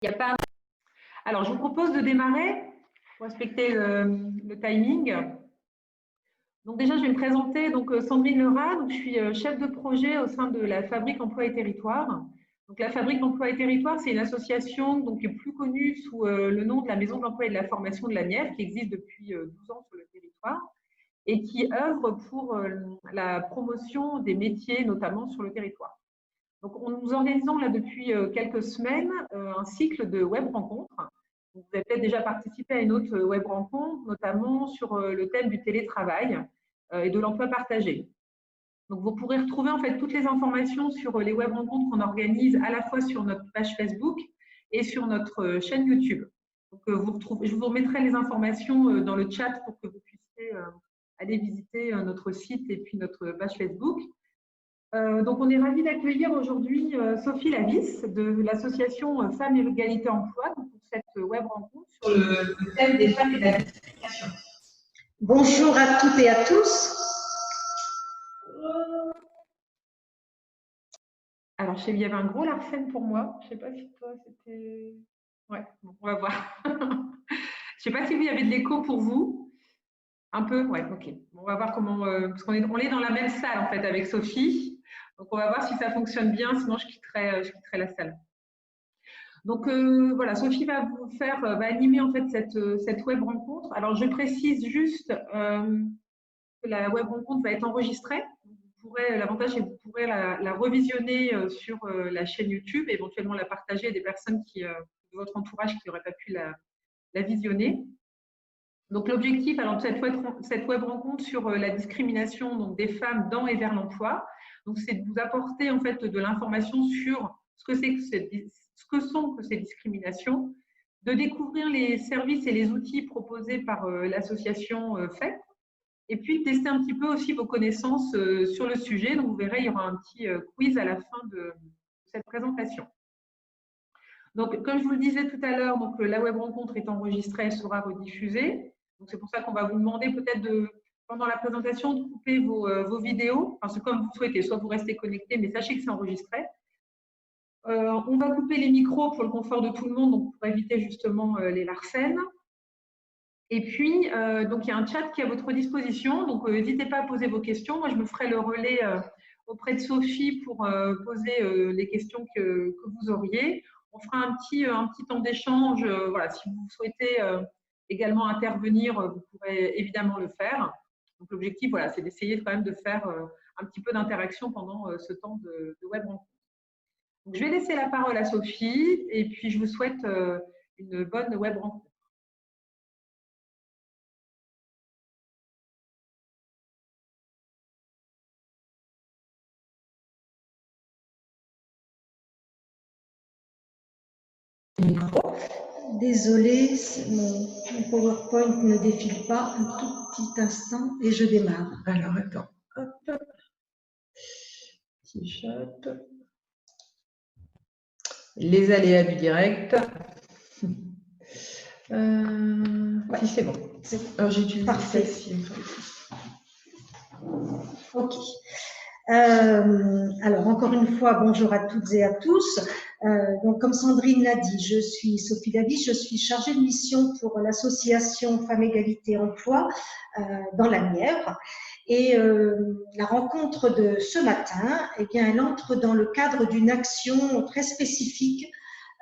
Il y a pas... Alors, je vous propose de démarrer pour respecter le timing. Donc déjà, je vais me présenter. Donc, Sandrine Lerat, donc, je suis chef de projet au sein de la Fabrique Emploi et Territoire. Donc, la Fabrique d'Emploi et Territoire, c'est une association donc, qui est plus connue sous le nom de la Maison de l'Emploi et de la Formation de la Nièvre, qui existe depuis 12 ans sur le territoire et qui œuvre pour la promotion des métiers, notamment sur le territoire. Donc, nous organisons là depuis quelques semaines un cycle de web rencontres. Vous avez peut-être déjà participé à une autre web rencontre, notamment sur le thème du télétravail et de l'emploi partagé. Donc, vous pourrez retrouver en fait toutes les informations sur les web rencontres qu'on organise à la fois sur notre page Facebook et sur notre chaîne YouTube. Donc, je vous remettrai les informations dans le chat pour que vous puissiez aller visiter notre site et puis notre page Facebook. Donc, on est ravis d'accueillir aujourd'hui Sophie Lavis de l'association Femmes et Égalité Emploi pour cette web rencontre sur le thème des femmes et de la discrimination. Bonjour à toutes et à tous. Alors, je sais qu'il y avait un gros larcène pour moi. Je ne sais pas si toi, c'était… Ouais, bon, on va voir. Je ne sais pas si il y avait de l'écho pour vous. Un peu? Ouais, ok. On va voir comment… parce qu'on est dans la même salle, en fait, avec Sophie. Donc, on va voir si ça fonctionne bien. Sinon, je quitterai la salle. Donc, voilà, Sophie va va animer, en fait, cette web rencontre. Alors, je précise juste que la web rencontre va être enregistrée. L'avantage, c'est que vous pourrez la revisionner sur la chaîne YouTube, et éventuellement la partager à des personnes de votre entourage qui n'auraient pas pu la visionner. Donc, l'objectif de cette web rencontre sur la discrimination donc, des femmes dans et vers l'emploi, c'est de vous apporter en fait de l'information sur ce que sont ces discriminations, de découvrir les services et les outils proposés par l'association FAIT, et puis tester un petit peu aussi vos connaissances sur le sujet. Donc, vous verrez, il y aura un petit quiz à la fin de cette présentation. Donc, comme je vous le disais tout à l'heure, la web rencontre est enregistrée, elle sera rediffusée. Donc, c'est pour ça qu'on va vous demander peut-être pendant la présentation de couper vos vidéos. Enfin, c'est comme vous souhaitez, soit vous restez connecté, mais sachez que c'est enregistré. On va couper les micros pour le confort de tout le monde, donc pour éviter justement les larcènes. Et puis, donc, il y a un chat qui est à votre disposition. Donc, n'hésitez pas à poser vos questions. Moi, je me ferai le relais auprès de Sophie pour poser les questions que vous auriez. On fera un petit temps d'échange. Voilà, si vous souhaitez également intervenir, vous pourrez évidemment le faire. Donc, l'objectif, voilà, c'est d'essayer quand même de faire un petit peu d'interaction pendant ce temps de web rencontre. Donc, je vais laisser la parole à Sophie et puis je vous souhaite une bonne web rencontre. Désolée, mon PowerPoint ne défile pas. Un tout petit instant et je démarre. Alors, attends. Hop. Petit chat. Les aléas du direct. Ouais. Si c'est bon. Alors, j'utilise parfait. Ok. Alors, encore une fois, bonjour à toutes et à tous. Donc, comme Sandrine l'a dit, je suis Sophie Lavis, je suis chargée de mission pour l'association Femmes Égalité Emploi dans la Nièvre. Et la rencontre de ce matin, eh bien, elle entre dans le cadre d'une action très spécifique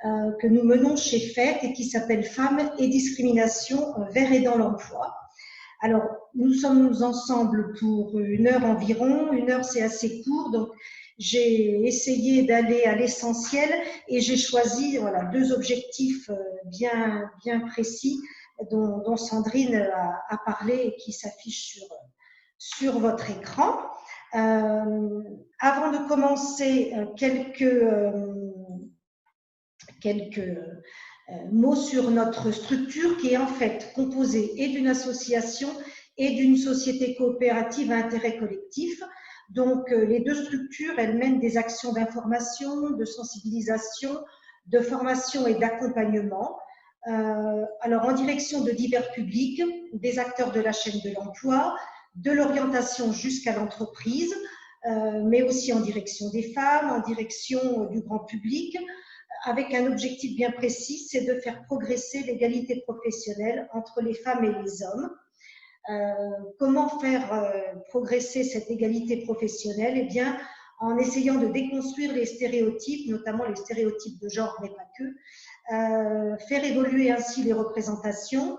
que nous menons chez FAIT et qui s'appelle Femmes et discrimination vers et dans l'emploi. Alors, nous sommes ensemble pour 1 heure environ. 1 heure, c'est assez court, donc j'ai essayé d'aller à l'essentiel et j'ai choisi 2 objectifs bien précis dont Sandrine a parlé et qui s'affichent sur votre écran. Avant de commencer, quelques mots sur notre structure qui est en fait composée et d'une association et d'une société coopérative à intérêt collectif. Donc, les 2 structures, elles mènent des actions d'information, de sensibilisation, de formation et d'accompagnement. Alors, en direction de divers publics, des acteurs de la chaîne de l'emploi, de l'orientation jusqu'à l'entreprise, mais aussi en direction des femmes, en direction du grand public, avec un objectif bien précis, c'est de faire progresser l'égalité professionnelle entre les femmes et les hommes. Comment faire progresser cette égalité professionnelle? Eh bien, en essayant de déconstruire les stéréotypes, notamment les stéréotypes de genre, mais pas que, faire évoluer ainsi les représentations,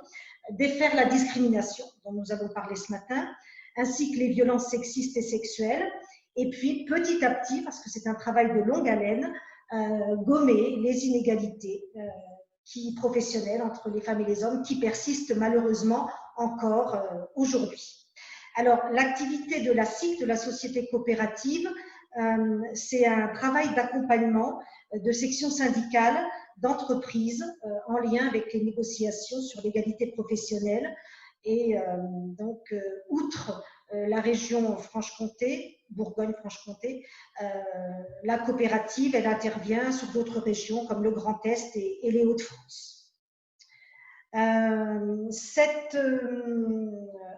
défaire la discrimination dont nous avons parlé ce matin, ainsi que les violences sexistes et sexuelles, et puis petit à petit, parce que c'est un travail de longue haleine, gommer les inégalités professionnelles entre les femmes et les hommes qui persistent malheureusement encore aujourd'hui. Alors, l'activité de la SIC, de la Société coopérative, c'est un travail d'accompagnement de sections syndicales, d'entreprises en lien avec les négociations sur l'égalité professionnelle. Et donc, outre la région Franche-Comté, Bourgogne-Franche-Comté, la coopérative, elle intervient sur d'autres régions comme le Grand Est et les Hauts-de-France. Cette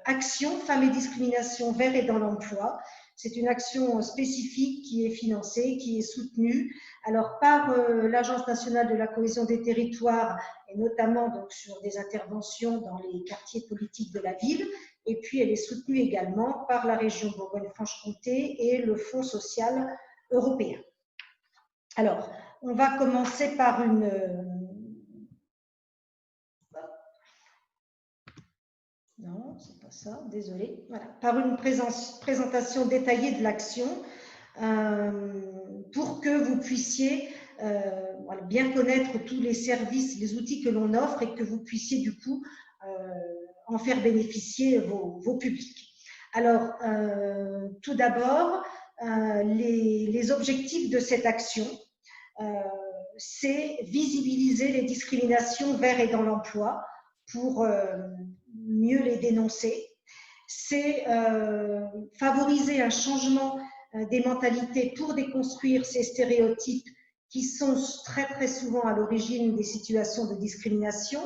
action Femmes et discrimination vers et dans l'emploi, c'est une action spécifique qui est financée, qui est soutenue alors par l'Agence nationale de la cohésion des territoires et notamment donc, sur des interventions dans les quartiers politiques de la ville, et puis elle est soutenue également par la région Bourgogne-Franche-Comté et le Fonds social européen. Alors, on va commencer par une... Non, c'est pas ça, désolé. Voilà. Par une présentation détaillée de l'action pour que vous puissiez voilà, bien connaître tous les services, les outils que l'on offre et que vous puissiez du coup en faire bénéficier vos publics. Alors, tout d'abord, les objectifs de cette action, c'est visibiliser les discriminations vers et dans l'emploi pour mieux les dénoncer. C'est favoriser un changement des mentalités pour déconstruire ces stéréotypes qui sont très très souvent à l'origine des situations de discrimination.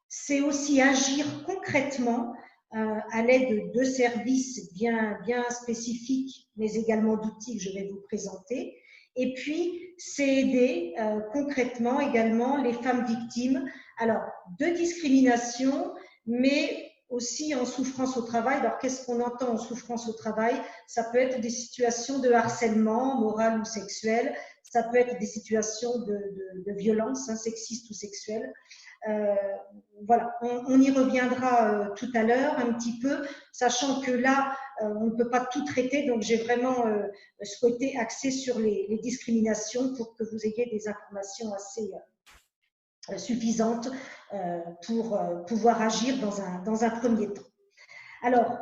C'est aussi agir concrètement à l'aide de services bien spécifiques, mais également d'outils que je vais vous présenter. Et puis, c'est aider concrètement également les femmes victimes, alors de discrimination, mais aussi en souffrance au travail. Alors, qu'est-ce qu'on entend en souffrance au travail? Ça peut être des situations de harcèlement moral ou sexuel, ça peut être des situations de violence sexiste ou sexuelle. Voilà, on y reviendra tout à l'heure un petit peu, sachant que là, on ne peut pas tout traiter, donc j'ai vraiment souhaité axer sur les discriminations pour que vous ayez des informations assez suffisantes pour pouvoir agir dans un premier temps. Alors,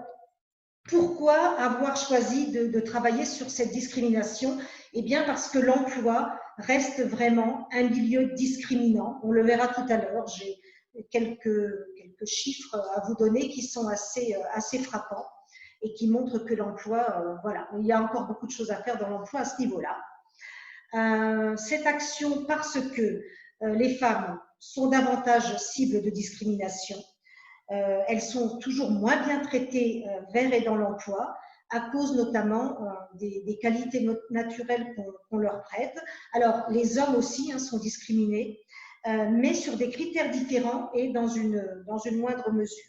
pourquoi avoir choisi de travailler sur cette discrimination? Eh bien, parce que l'emploi reste vraiment un milieu discriminant. On le verra tout à l'heure. J'ai quelques chiffres à vous donner qui sont assez frappants et qui montrent que l'emploi, voilà, il y a encore beaucoup de choses à faire dans l'emploi à ce niveau-là. Cette action, parce que les femmes sont davantage cibles de discrimination, elles sont toujours moins bien traitées vers et dans l'emploi, à cause notamment des qualités naturelles qu'on leur prête. Alors, les hommes aussi sont discriminés, mais sur des critères différents et dans une moindre mesure.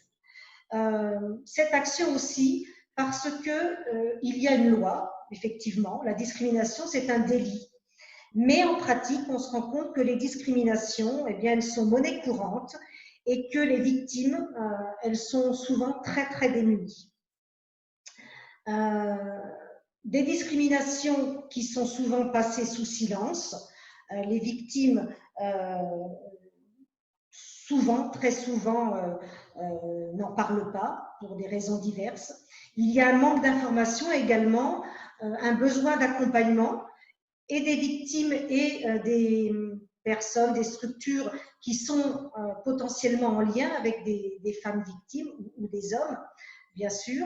Cette action aussi, parce qu'il y a une loi, effectivement, la discrimination, c'est un délit. Mais en pratique, on se rend compte que les discriminations, eh bien, elles sont monnaie courante et que les victimes, elles sont souvent très, très démunies. Des discriminations qui sont souvent passées sous silence. Les victimes, souvent, très souvent, n'en parlent pas pour des raisons diverses. Il y a un manque d'information également, un besoin d'accompagnement et des victimes et des personnes, des structures qui sont potentiellement en lien avec des femmes victimes ou des hommes, bien sûr.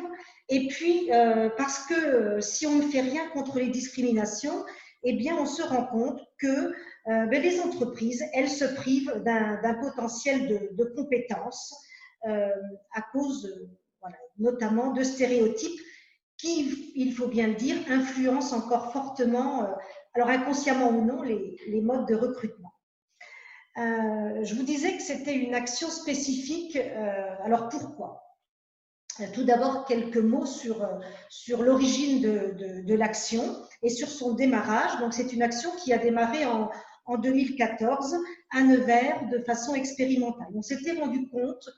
Et puis, parce que si on ne fait rien contre les discriminations, eh bien, on se rend compte que les entreprises, elles se privent d'un potentiel de compétences à cause, voilà, notamment de stéréotypes qui, il faut bien le dire, influencent encore fortement, alors inconsciemment ou non, les modes de recrutement. Je vous disais que c'était une action spécifique. Alors pourquoi? Tout d'abord, quelques mots sur l'origine de l'action et sur son démarrage. Donc, c'est une action qui a démarré en 2014 à Nevers de façon expérimentale. On s'était rendu compte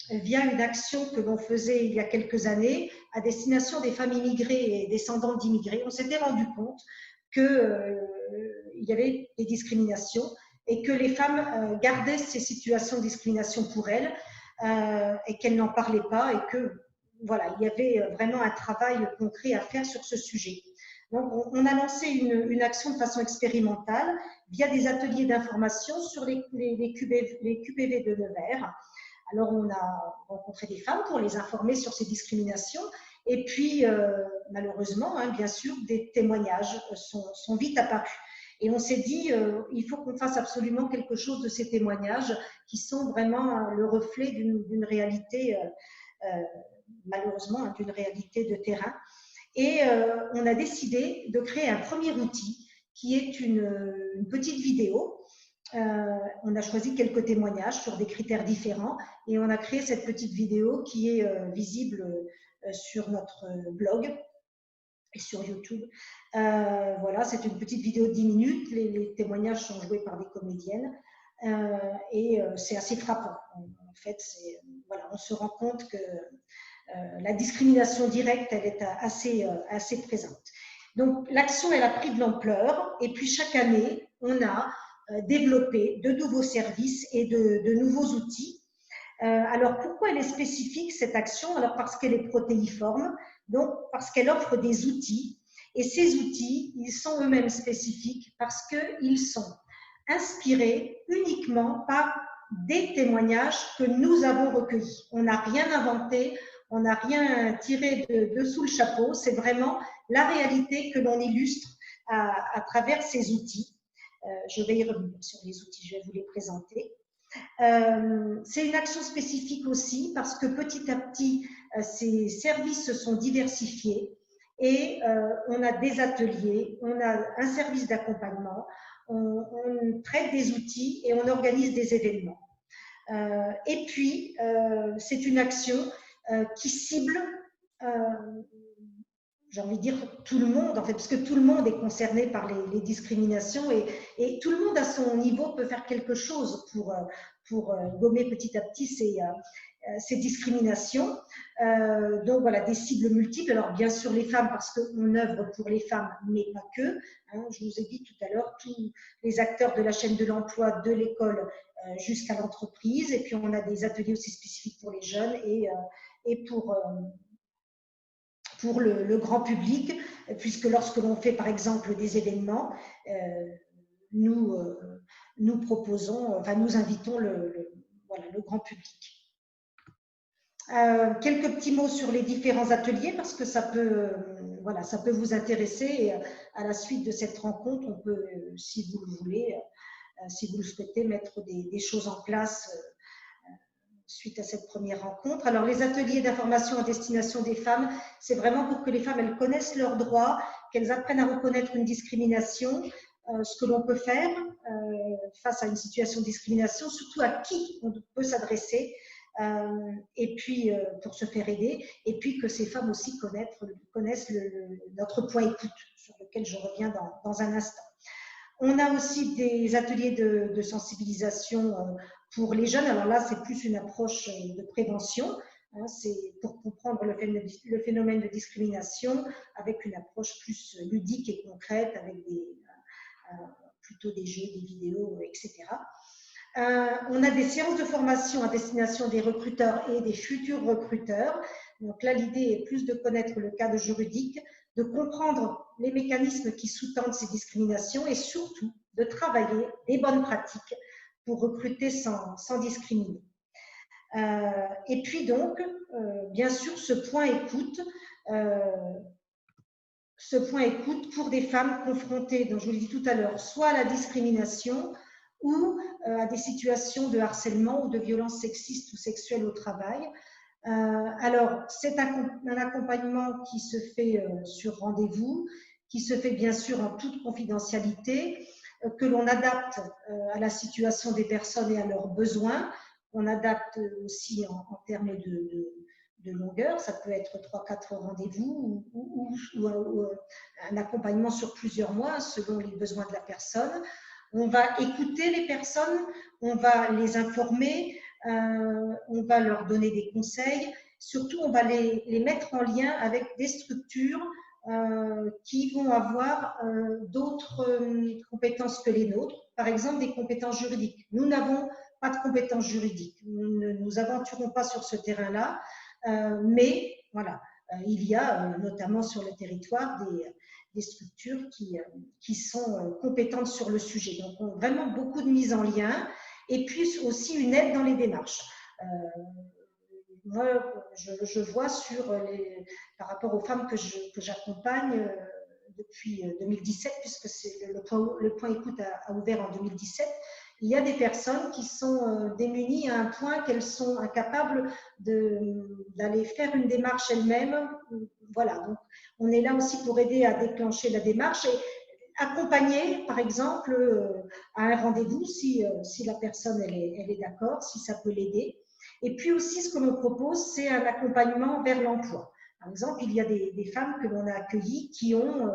via une action que l'on faisait il y a quelques années à destination des femmes immigrées et descendantes d'immigrés. On s'était rendu compte qu'il y avait des discriminations et que les femmes gardaient ces situations de discrimination pour elles et qu'elle n'en parlait pas et que voilà, il y avait vraiment un travail concret à faire sur ce sujet. Donc, on a lancé une action de façon expérimentale via des ateliers d'information sur les QPV de Nevers. Alors, on a rencontré des femmes pour les informer sur ces discriminations. Et puis, malheureusement, bien sûr, des témoignages sont vite apparus. Et on s'est dit, il faut qu'on fasse absolument quelque chose de ces témoignages qui sont vraiment le reflet d'une réalité, malheureusement, d'une réalité de terrain. Et on a décidé de créer un premier outil qui est une petite vidéo. On a choisi quelques témoignages sur des critères différents et on a créé cette petite vidéo qui est visible sur notre blog et sur YouTube. Voilà, c'est une petite vidéo de 10 minutes. Les témoignages sont joués par des comédiennes et c'est assez frappant. En fait, voilà, on se rend compte que la discrimination directe, elle est assez présente. Donc, l'action, elle a pris de l'ampleur et puis chaque année, on a développé de nouveaux services et de nouveaux outils. Alors, pourquoi elle est spécifique, cette action? Alors, parce qu'elle est protéiforme, donc parce qu'elle offre des outils. Et ces outils, ils sont eux-mêmes spécifiques parce qu'ils sont inspirés uniquement par des témoignages que nous avons recueillis. On n'a rien inventé, on n'a rien tiré de sous le chapeau, c'est vraiment la réalité que l'on illustre à travers ces outils. Je vais y revenir sur les outils, je vais vous les présenter. C'est une action spécifique aussi parce que petit à petit, ces services se sont diversifiés et on a des ateliers, on a un service d'accompagnement, on traite des outils et on organise des événements. Et puis, c'est une action qui cible, j'ai envie de dire, tout le monde, en fait, parce que tout le monde est concerné par les discriminations et tout le monde à son niveau peut faire quelque chose pour gommer petit à petit ces discriminations. Donc voilà, des cibles multiples. Alors bien sûr les femmes parce qu'on œuvre pour les femmes, mais pas que. Je vous ai dit tout à l'heure, tous les acteurs de la chaîne de l'emploi, de l'école jusqu'à l'entreprise. Et puis on a des ateliers aussi spécifiques pour les jeunes et pour le grand public, puisque lorsque l'on fait par exemple des événements, nous proposons, enfin nous invitons voilà, le grand public. Quelques petits mots sur les différents ateliers parce que ça peut vous intéresser et à la suite de cette rencontre, on peut, si vous le voulez, si vous le souhaitez, mettre des choses en place suite à cette première rencontre. Alors, les ateliers d'information à destination des femmes, c'est vraiment pour que les femmes, elles connaissent leurs droits, qu'elles apprennent à reconnaître une discrimination, ce que l'on peut faire face à une situation de discrimination, surtout à qui on peut s'adresser, et puis pour se faire aider, et puis que ces femmes aussi connaissent notre point écoute, sur lequel je reviens dans un instant. On a aussi des ateliers de sensibilisation pour les jeunes. Alors là, c'est plus une approche de prévention. C'est pour comprendre le phénomène de discrimination avec une approche plus ludique et concrète, avec plutôt des jeux, des vidéos, etc. On a des séances de formation à destination des recruteurs et des futurs recruteurs. Donc là, l'idée est plus de connaître le cadre juridique, de comprendre les mécanismes qui sous-tendent ces discriminations et surtout de travailler des bonnes pratiques pour recruter sans discriminer. Et puis donc, bien sûr, ce point écoute pour des femmes confrontées, dont je vous l'ai dit tout à l'heure, soit à la discrimination ou à des situations de harcèlement ou de violence sexiste ou sexuelle au travail. Alors, c'est un accompagnement qui se fait sur rendez-vous, qui se fait bien sûr en toute confidentialité. que l'on adapte à la situation des personnes et à leurs besoins. On adapte aussi en termes de longueur, ça peut être 3-4 rendez-vous ou un accompagnement sur plusieurs mois selon les besoins de la personne. On va écouter les personnes, on va les informer, on va leur donner des conseils. Surtout, on va les mettre en lien avec des structures qui vont avoir d'autres compétences que les nôtres. Par exemple, des compétences juridiques. Nous n'avons pas de compétences juridiques. Nous ne nous aventurons pas sur ce terrain-là. Mais voilà, il y a notamment sur le territoire des structures qui sont compétentes sur le sujet. Donc, on a vraiment beaucoup de mise en lien et puis aussi une aide dans les démarches. Moi, je vois par rapport aux femmes que j'accompagne depuis 2017, puisque le point écoute a ouvert en 2017, il y a des personnes qui sont démunies à un point qu'elles sont incapables d'aller faire une démarche elles-mêmes. Voilà, donc on est là aussi pour aider à déclencher la démarche et accompagner, par exemple, à un rendez-vous si la personne elle est d'accord, si ça peut l'aider. Et puis aussi, ce que l'on propose, c'est un accompagnement vers l'emploi. Par exemple, il y a des femmes que l'on a accueillies qui ont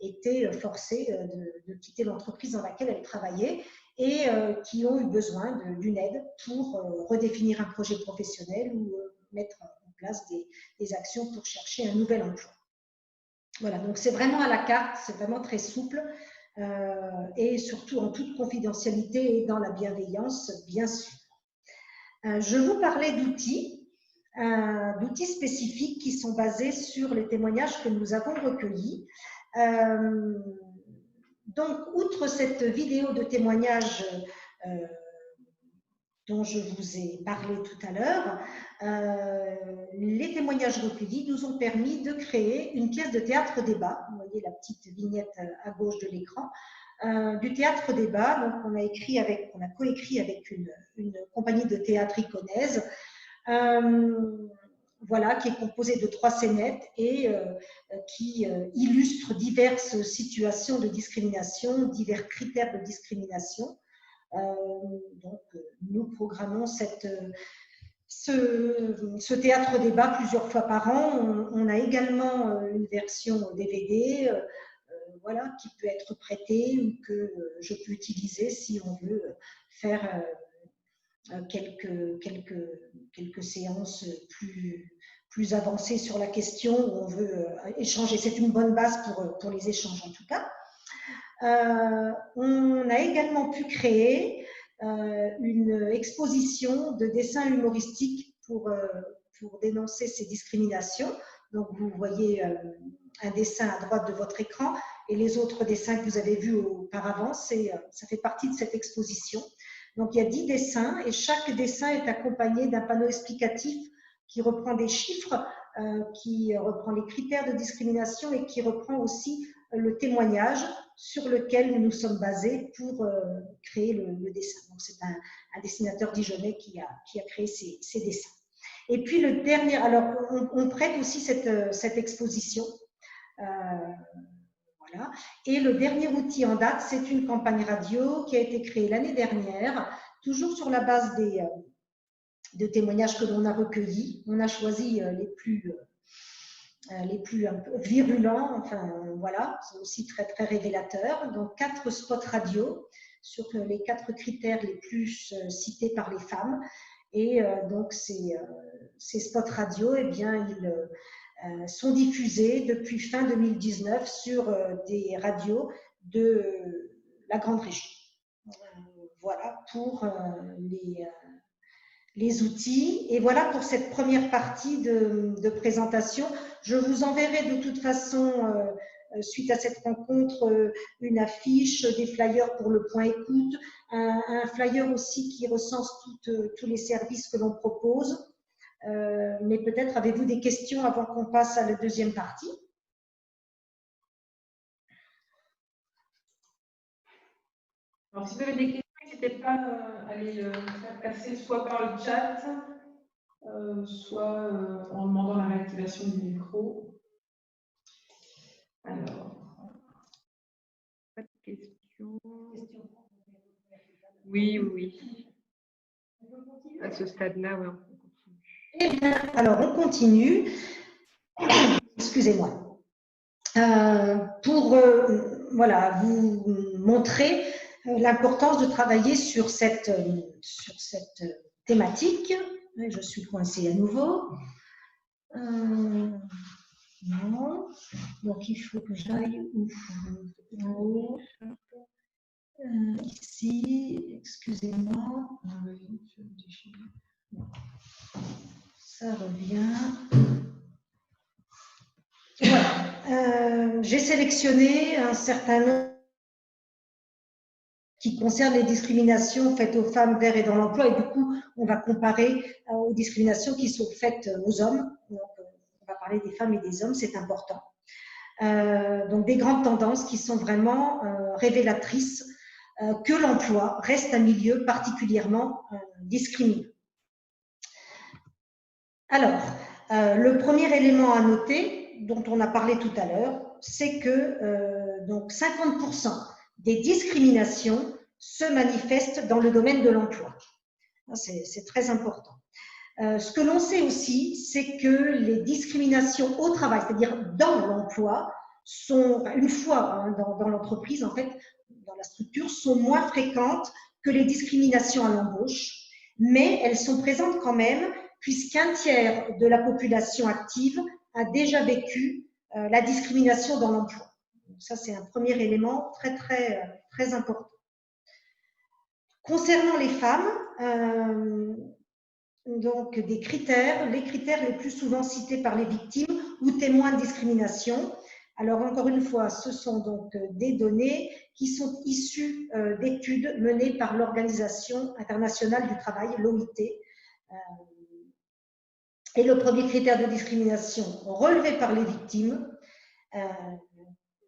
été forcées de quitter l'entreprise dans laquelle elles travaillaient et qui ont eu besoin d'une aide pour redéfinir un projet professionnel ou mettre en place des actions pour chercher un nouvel emploi. Voilà, donc c'est vraiment à la carte, c'est vraiment très souple et surtout en toute confidentialité et dans la bienveillance, bien sûr. Je vous parlais d'outils spécifiques qui sont basés sur les témoignages que nous avons recueillis. Donc, outre cette vidéo de témoignage dont je vous ai parlé tout à l'heure, les témoignages recueillis nous ont permis de créer une pièce de théâtre débat. Vous voyez la petite vignette à gauche de l'écran. Du théâtre débat, donc on a coécrit avec une compagnie de théâtre iconaise, voilà, qui est composée de 3 scénettes et qui illustre diverses situations de discrimination, divers critères de discrimination. Donc, nous programmons ce théâtre débat plusieurs fois par an. On a également une version DVD voilà, qui peut être prêtée ou que je peux utiliser si on veut faire quelques séances plus avancées sur la question où on veut échanger. C'est une bonne base pour les échanges en tout cas. On a également pu créer une exposition de dessins humoristiques pour dénoncer ces discriminations. Donc, vous voyez un dessin à droite de votre écran et les autres dessins que vous avez vus auparavant, ça fait partie de cette exposition. Donc, il y a 10 dessins et chaque dessin est accompagné d'un panneau explicatif qui reprend des chiffres, qui reprend les critères de discrimination et qui reprend aussi le témoignage sur lequel nous nous sommes basés pour créer le dessin. Donc, c'est un dessinateur dijonnais qui a créé ces dessins. Et puis, le dernier, alors, on prête aussi cette exposition. Voilà. Et le dernier outil en date, c'est une campagne radio qui a été créée l'année dernière, toujours sur la base de témoignages que l'on a recueillis. On a choisi les plus un peu virulents, enfin voilà, c'est aussi très très révélateur. Donc 4 spots radio sur les 4 critères les plus cités par les femmes. Et donc ces spots radio, eh bien ils sont diffusés depuis fin 2019 sur des radios de la grande région. Voilà pour les outils. Et voilà pour cette première partie de présentation. Je vous enverrai de toute façon, suite à cette rencontre, une affiche, des flyers pour le point écoute, un flyer aussi qui recense tous les services que l'on propose. Mais peut-être avez-vous des questions avant qu'on passe à la deuxième partie? Alors, si vous avez des questions, n'hésitez pas à les faire passer soit par le chat, soit en demandant la réactivation du micro. Alors, pas de questions. Oui, oui. À ce stade-là, oui, on continue. Eh bien, alors, on continue. Excusez-moi. Pour voilà, vous montrer l'importance de travailler sur cette thématique. Je suis coincée à nouveau. Non. Donc, il faut que j'aille en haut. Ici, excusez-moi. Ça revient. Voilà. J'ai sélectionné un certain nombre qui concerne les discriminations faites aux femmes vers et dans l'emploi. Et du coup, on va comparer aux discriminations qui sont faites aux hommes. Donc, on va parler des femmes et des hommes, c'est important. Donc, des grandes tendances qui sont vraiment révélatrices que l'emploi reste un milieu particulièrement discriminant. Alors, le premier élément à noter, dont on a parlé tout à l'heure, c'est que donc 50% des discriminations se manifestent dans le domaine de l'emploi. C'est très important. Ce que l'on sait aussi, c'est que les discriminations au travail, c'est-à-dire dans l'emploi, sont, une fois dans l'entreprise, en fait, dans la structure, sont moins fréquentes que les discriminations à l'embauche, mais elles sont présentes quand même, puisqu'un tiers de la population active a déjà vécu la discrimination dans l'emploi. Ça, c'est un premier élément très important. Concernant les femmes, donc des critères, les critères les plus souvent cités par les victimes ou témoins de discrimination. Alors encore une fois, ce sont donc des données qui sont issues d'études menées par l'Organisation internationale du travail, l'OIT. Et le premier critère de discrimination relevé par les victimes,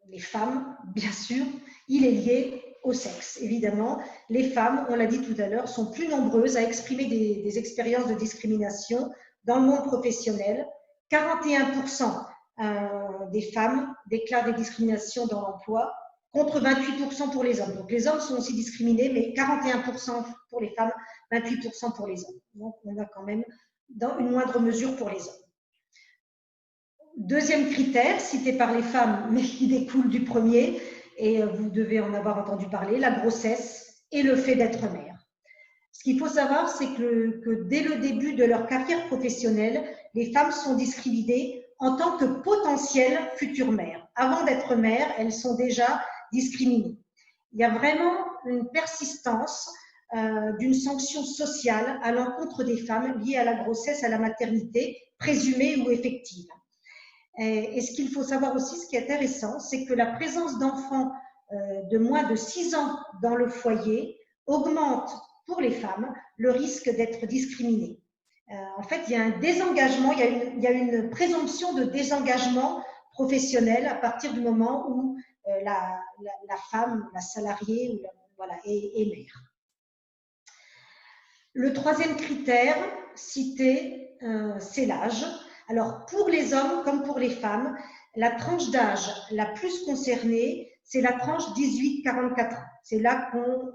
les femmes, bien sûr, il est lié au sexe. Évidemment, les femmes, on l'a dit tout à l'heure, sont plus nombreuses à exprimer des expériences de discrimination dans le monde professionnel. 41% des femmes déclarent des discriminations dans l'emploi, contre 28% pour les hommes. Donc les hommes sont aussi discriminés, mais 41% pour les femmes, 28% pour les hommes. Donc on a quand même dans une moindre mesure pour les hommes. Deuxième critère, cité par les femmes, mais qui découle du premier, et vous devez en avoir entendu parler, la grossesse et le fait d'être mère. Ce qu'il faut savoir, c'est que dès le début de leur carrière professionnelle, les femmes sont discriminées en tant que potentielles futures mères. Avant d'être mères, elles sont déjà discriminées. Il y a vraiment une persistance d'une sanction sociale à l'encontre des femmes liée à la grossesse, à la maternité, présumée ou effective. Et ce qu'il faut savoir aussi, ce qui est intéressant, c'est que la présence d'enfants de moins de 6 ans dans le foyer augmente pour les femmes le risque d'être discriminées. En fait, il y a un désengagement, il y a une présomption de désengagement professionnel à partir du moment où la femme, la salariée, voilà, est mère. Le troisième critère cité, c'est l'âge. Alors, pour les hommes comme pour les femmes, la tranche d'âge la plus concernée, c'est la tranche 18-44 ans. C'est là qu'on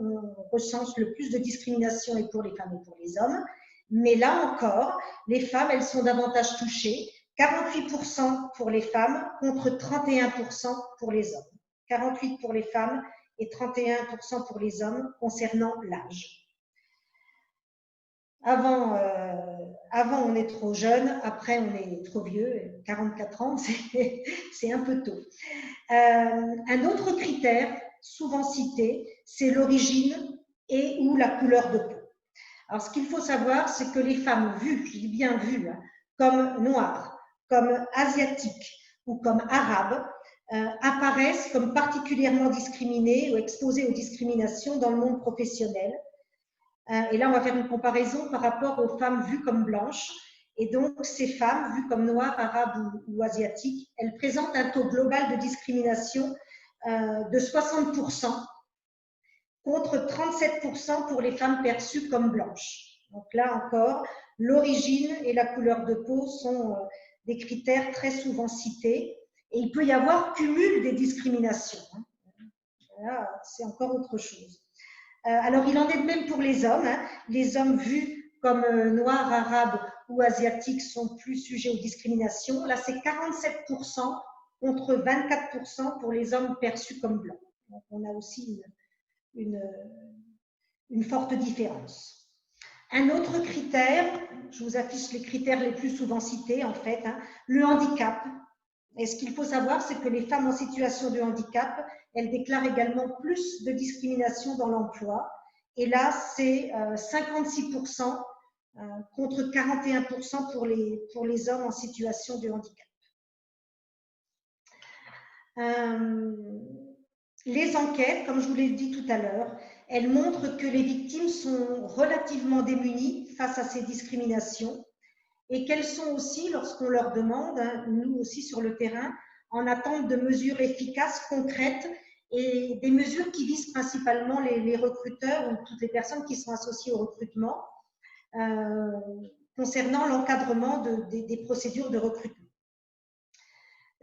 recense le plus de discrimination et pour les femmes et pour les hommes. Mais là encore, les femmes, elles sont davantage touchées. 48% pour les femmes contre 31% pour les hommes. 48% pour les femmes et 31% pour les hommes concernant l'âge. Avant, on est trop jeune, après on est trop vieux, 44 ans, c'est un peu tôt. Un autre critère souvent cité, c'est l'origine et ou la couleur de peau. Alors ce qu'il faut savoir, c'est que les femmes vues, je dis bien vues, comme noires, comme asiatiques ou comme arabes, apparaissent comme particulièrement discriminées ou exposées aux discriminations dans le monde professionnel. Et là, on va faire une comparaison par rapport aux femmes vues comme blanches. Et donc, ces femmes, vues comme noires, arabes ou asiatiques, elles présentent un taux global de discrimination de 60%, contre 37% pour les femmes perçues comme blanches. Donc là encore, l'origine et la couleur de peau sont des critères très souvent cités. Et il peut y avoir cumul des discriminations. là, c'est encore autre chose. Alors, il en est de même pour les hommes. Hein. Les hommes vus comme noirs, arabes ou asiatiques sont plus sujets aux discriminations. Là, c'est 47% contre 24% pour les hommes perçus comme blancs. Donc, on a aussi une forte différence. Un autre critère, je vous affiche les critères les plus souvent cités en fait, hein, le handicap. Et ce qu'il faut savoir, c'est que les femmes en situation de handicap, elles déclarent également plus de discrimination dans l'emploi. Et là, c'est 56% contre 41% pour les hommes en situation de handicap. Les enquêtes, comme je vous l'ai dit tout à l'heure, elles montrent que les victimes sont relativement démunies face à ces discriminations et qu'elles sont aussi, lorsqu'on leur demande, hein, nous aussi sur le terrain, en attente de mesures efficaces, concrètes et des mesures qui visent principalement les recruteurs ou toutes les personnes qui sont associées au recrutement concernant l'encadrement des procédures de recrutement.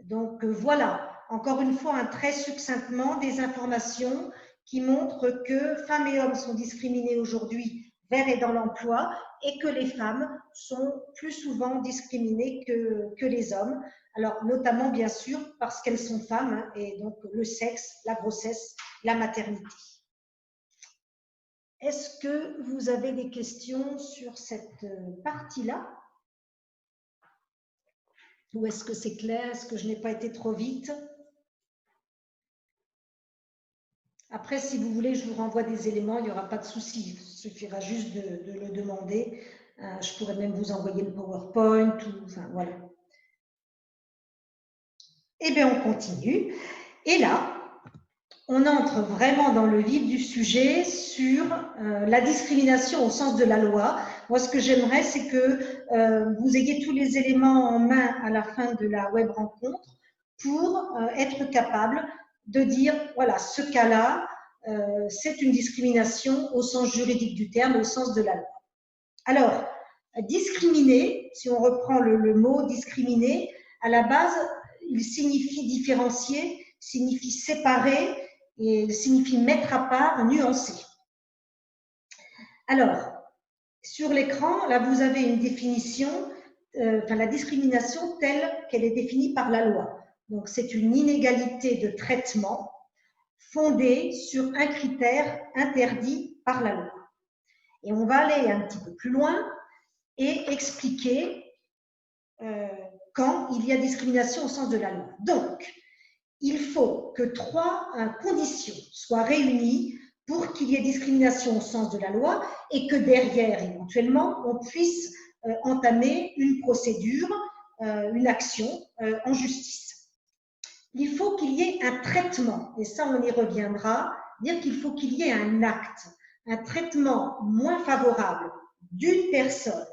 Donc voilà, encore une fois, très succinctement, des informations qui montrent que femmes et hommes sont discriminés aujourd'hui vers et dans l'emploi et que les femmes sont plus souvent discriminées que les hommes. Alors, notamment, bien sûr, parce qu'elles sont femmes, hein, et donc le sexe, la grossesse, la maternité. Est-ce que vous avez des questions sur cette partie-là? Ou est-ce que c'est clair? Est-ce que je n'ai pas été trop vite? Après, si vous voulez, je vous renvoie des éléments, il n'y aura pas de souci. Il suffira juste de le demander. Je pourrais même vous envoyer le PowerPoint. Enfin, voilà. Eh bien, on continue. Et là, on entre vraiment dans le vif du sujet sur la discrimination au sens de la loi. Moi, ce que j'aimerais, c'est que vous ayez tous les éléments en main à la fin de la web rencontre pour être capable de dire, voilà, ce cas-là, c'est une discrimination au sens juridique du terme, au sens de la loi. Alors, discriminer, si on reprend le mot discriminer, à la base, il signifie différencier, signifie séparer et signifie mettre à part, nuancer. Alors, sur l'écran, là, vous avez une définition, la discrimination telle qu'elle est définie par la loi. Donc, c'est une inégalité de traitement fondée sur un critère interdit par la loi. Et on va aller un petit peu plus loin et expliquer quand il y a discrimination au sens de la loi. Donc, il faut que 3 conditions soient réunies pour qu'il y ait discrimination au sens de la loi et que derrière, éventuellement, on puisse entamer une procédure, une action en justice. Il faut qu'il y ait un traitement, et ça on y reviendra, dire qu'il faut qu'il y ait un acte, un traitement moins favorable d'une personne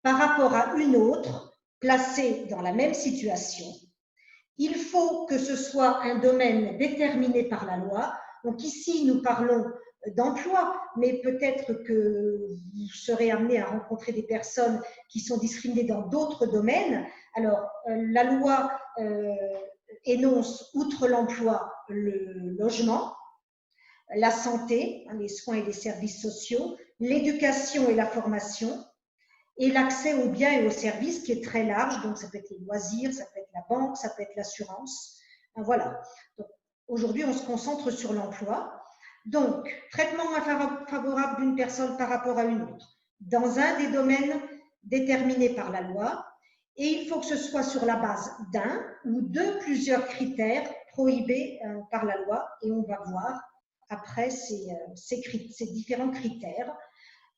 par rapport à une autre placée dans la même situation. Il faut que ce soit un domaine déterminé par la loi. Donc ici, nous parlons d'emploi, mais peut-être que vous serez amené à rencontrer des personnes qui sont discriminées dans d'autres domaines. Alors, la loi énonce, outre l'emploi, le logement, la santé, les soins et les services sociaux, l'éducation et la formation, et l'accès aux biens et aux services qui est très large, donc ça peut être les loisirs, ça peut être la banque, ça peut être l'assurance. Voilà. Aujourd'hui, on se concentre sur l'emploi. Donc, traitement favorable d'une personne par rapport à une autre, dans un des domaines déterminés par la loi, et il faut que ce soit sur la base d'un ou de plusieurs critères prohibés par la loi, et on va voir après ces différents critères.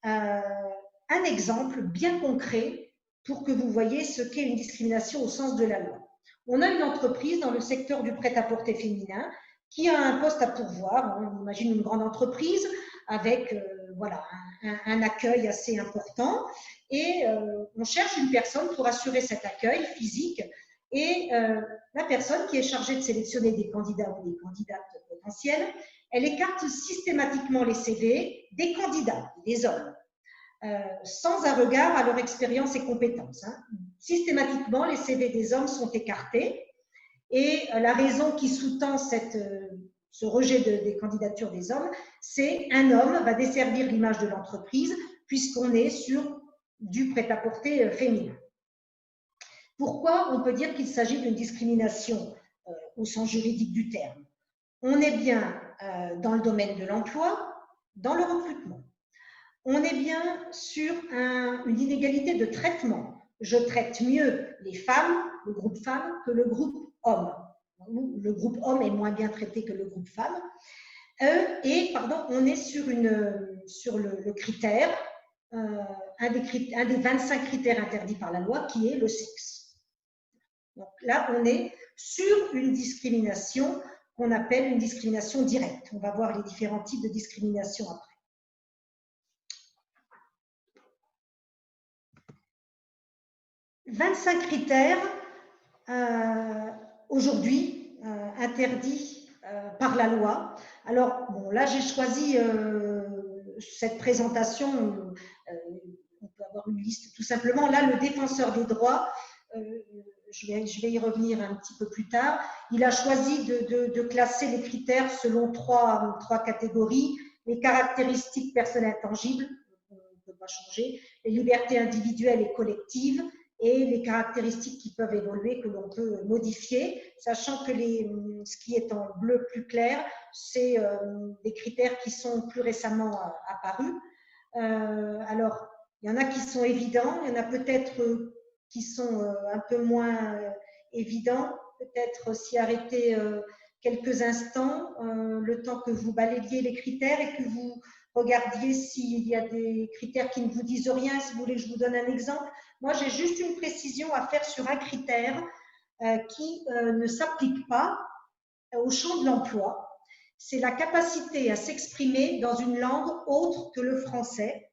Un exemple bien concret pour que vous voyez ce qu'est une discrimination au sens de la loi. On a une entreprise dans le secteur du prêt-à-porter féminin qui a un poste à pourvoir. On imagine une grande entreprise avec voilà, un accueil assez important et on cherche une personne pour assurer cet accueil physique et la personne qui est chargée de sélectionner des candidats ou des candidates potentielles, elle écarte systématiquement les CV des candidats, des hommes. Sans un regard à leur expérience et compétences. Hein. Systématiquement, les CV des hommes sont écartés et la raison qui sous-tend cette ce rejet des candidatures des hommes, c'est un homme va desservir l'image de l'entreprise puisqu'on est sur du prêt-à-porter féminin. Pourquoi on peut dire qu'il s'agit d'une discrimination au sens juridique du terme? On est bien dans le domaine de l'emploi, dans le recrutement. On est bien sur une inégalité de traitement. Je traite mieux les femmes, le groupe femmes, que le groupe homme. Le groupe homme est moins bien traité que le groupe femmes. On est sur le critère, un des 25 critères interdits par la loi, qui est le sexe. Donc là, on est sur une discrimination qu'on appelle une discrimination directe. On va voir les différents types de discrimination après. « 25 critères aujourd'hui interdits par la loi. » Alors, bon, là, j'ai choisi cette présentation. On peut avoir une liste tout simplement. Là, le défenseur des droits, je vais y revenir un petit peu plus tard, il a choisi de classer les critères selon trois catégories. Les caractéristiques personnelles intangibles, on ne peut pas changer, les libertés individuelles et collectives, et les caractéristiques qui peuvent évoluer, que l'on peut modifier, sachant que ce qui est en bleu plus clair, c'est des critères qui sont plus récemment apparus. Alors, il y en a qui sont évidents, il y en a peut-être qui sont un peu moins évidents. Peut-être s'y arrêter quelques instants, le temps que vous balayiez les critères et que vous regardiez s'il y a des critères qui ne vous disent rien. Si vous voulez que je vous donne un exemple, moi j'ai juste une précision à faire sur un critère qui ne s'applique pas au champ de l'emploi. C'est la capacité à s'exprimer dans une langue autre que le français.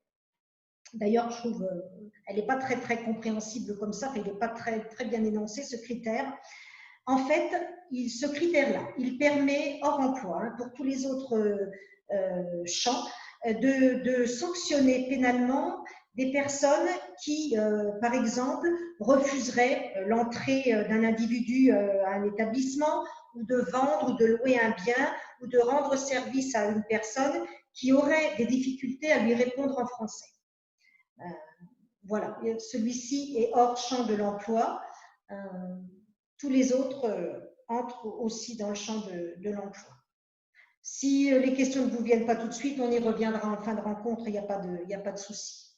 D'ailleurs, je trouve elle n'est pas très compréhensible comme ça, il n'est pas très bien énoncé ce critère. En fait, ce critère-là, il permet hors emploi, hein, pour tous les autres champs, de sanctionner pénalement des personnes qui, par exemple, refuseraient l'entrée d'un individu à un établissement, ou de vendre ou de louer un bien, ou de rendre service à une personne qui aurait des difficultés à lui répondre en français. Voilà, celui-ci est hors champ de l'emploi. Tous les autres entrent aussi dans le champ de l'emploi. Si les questions ne vous viennent pas tout de suite, on y reviendra en fin de rencontre, il n'y a pas de souci.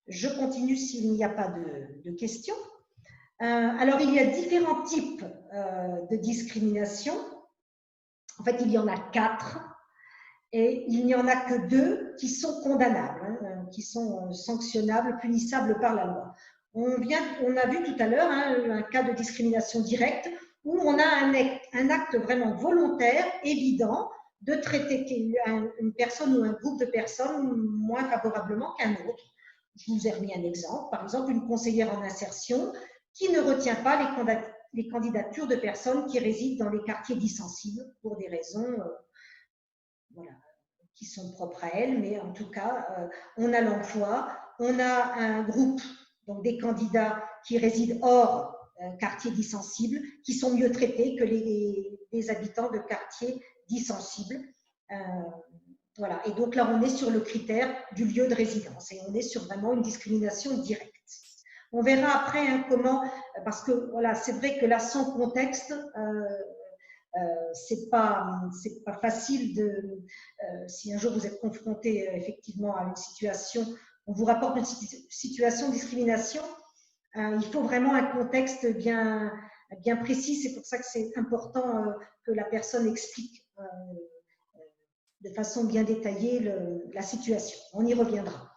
Je continue s'il n'y a pas de questions. Alors, il y a différents types de discrimination. En fait, il y en a 4. Et il n'y en a que 2 qui sont condamnables, hein, qui sont sanctionnables, punissables par la loi. On a vu tout à l'heure un cas de discrimination directe où on a un acte vraiment volontaire, évident, de traiter une personne ou un groupe de personnes moins favorablement qu'un autre. Je vous ai remis un exemple, par exemple une conseillère en insertion qui ne retient pas les candidatures de personnes qui résident dans les quartiers dits sensibles pour des raisons voilà, qui sont propres à elle, mais en tout cas, on a l'emploi, on a un groupe, donc des candidats qui résident hors quartiers dits sensibles, qui sont mieux traités que les habitants de quartiers dits sensibles. Voilà. Et donc là, on est sur le critère du lieu de résidence et on est sur vraiment une discrimination directe. On verra après comment, parce que voilà, c'est vrai que là, sans contexte, c'est pas facile si un jour vous êtes confronté effectivement à une situation, on vous rapporte une situation de discrimination, il faut vraiment un contexte bien précis. C'est pour ça que c'est important que la personne explique de façon bien détaillée la situation. On y reviendra.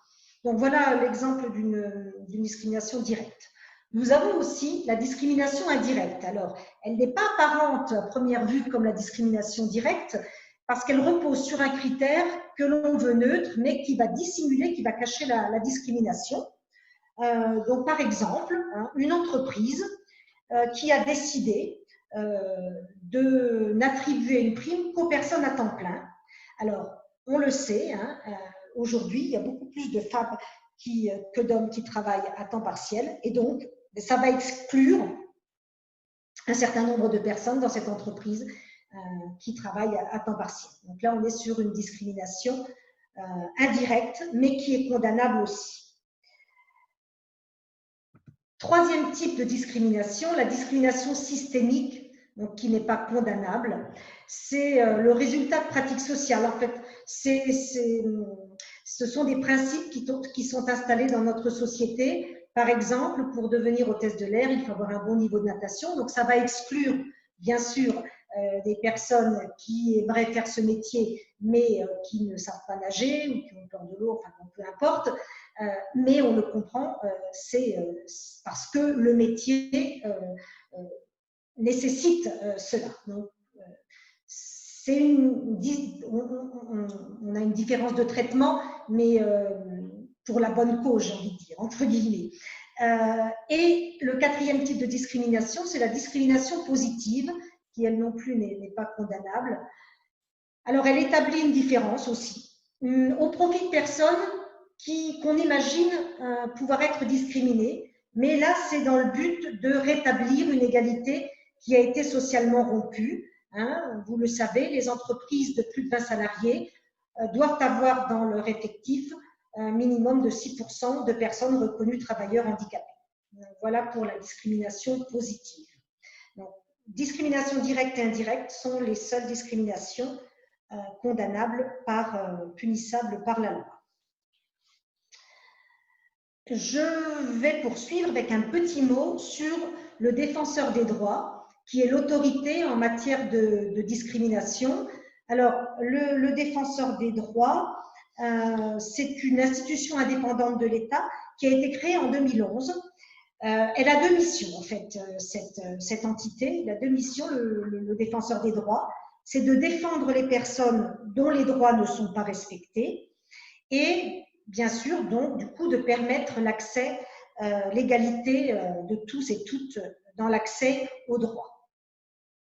Donc voilà l'exemple d'une discrimination directe. Nous avons aussi la discrimination indirecte. Alors, elle n'est pas apparente à première vue comme la discrimination directe parce qu'elle repose sur un critère que l'on veut neutre, mais qui va dissimuler, qui va cacher la discrimination. Donc, par exemple, une entreprise qui a décidé de n'attribuer une prime qu'aux personnes à temps plein. Alors, on le sait, aujourd'hui, il y a beaucoup plus de femmes que d'hommes qui travaillent à temps partiel, et donc ça va exclure un certain nombre de personnes dans cette entreprise qui travaillent à temps partiel. Donc là, on est sur une discrimination indirecte, mais qui est condamnable aussi. Troisième type de discrimination, la discrimination systémique, donc qui n'est pas condamnable, c'est le résultat de pratiques sociales. En fait, ce sont des principes qui sont installés dans notre société. Par exemple, pour devenir hôtesse de l'air, il faut avoir un bon niveau de natation. Donc, ça va exclure, bien sûr, des personnes qui aimeraient faire ce métier, mais qui ne savent pas nager ou qui ont peur de l'eau, enfin, peu importe. Mais on le comprend, c'est parce que le métier nécessite cela. Donc, on a une différence de traitement, mais pour la bonne cause, j'ai envie de dire, entre guillemets. Et le quatrième type de discrimination, c'est la discrimination positive, qui elle non plus n'est pas condamnable. Alors, elle établit une différence aussi, au profit de personnes qu'on imagine pouvoir être discriminées, mais là, c'est dans le but de rétablir une égalité qui a été socialement rompue. Hein, vous le savez, les entreprises de plus de 20 salariés doivent avoir dans leur effectif un minimum de 6% de personnes reconnues travailleurs handicapés. Voilà pour la discrimination positive. Donc, discrimination directe et indirecte sont les seules discriminations condamnables, punissables par la loi. Je vais poursuivre avec un petit mot sur le défenseur des droits, qui est l'autorité en matière de discrimination. Alors, le défenseur des droits, c'est une institution indépendante de l'État qui a été créée en 2011. Elle a deux missions, en fait, cette entité. Elle a deux missions, le défenseur des droits. C'est de défendre les personnes dont les droits ne sont pas respectés et, bien sûr, donc, du coup, de permettre l'accès, l'égalité de tous et toutes dans l'accès aux droits,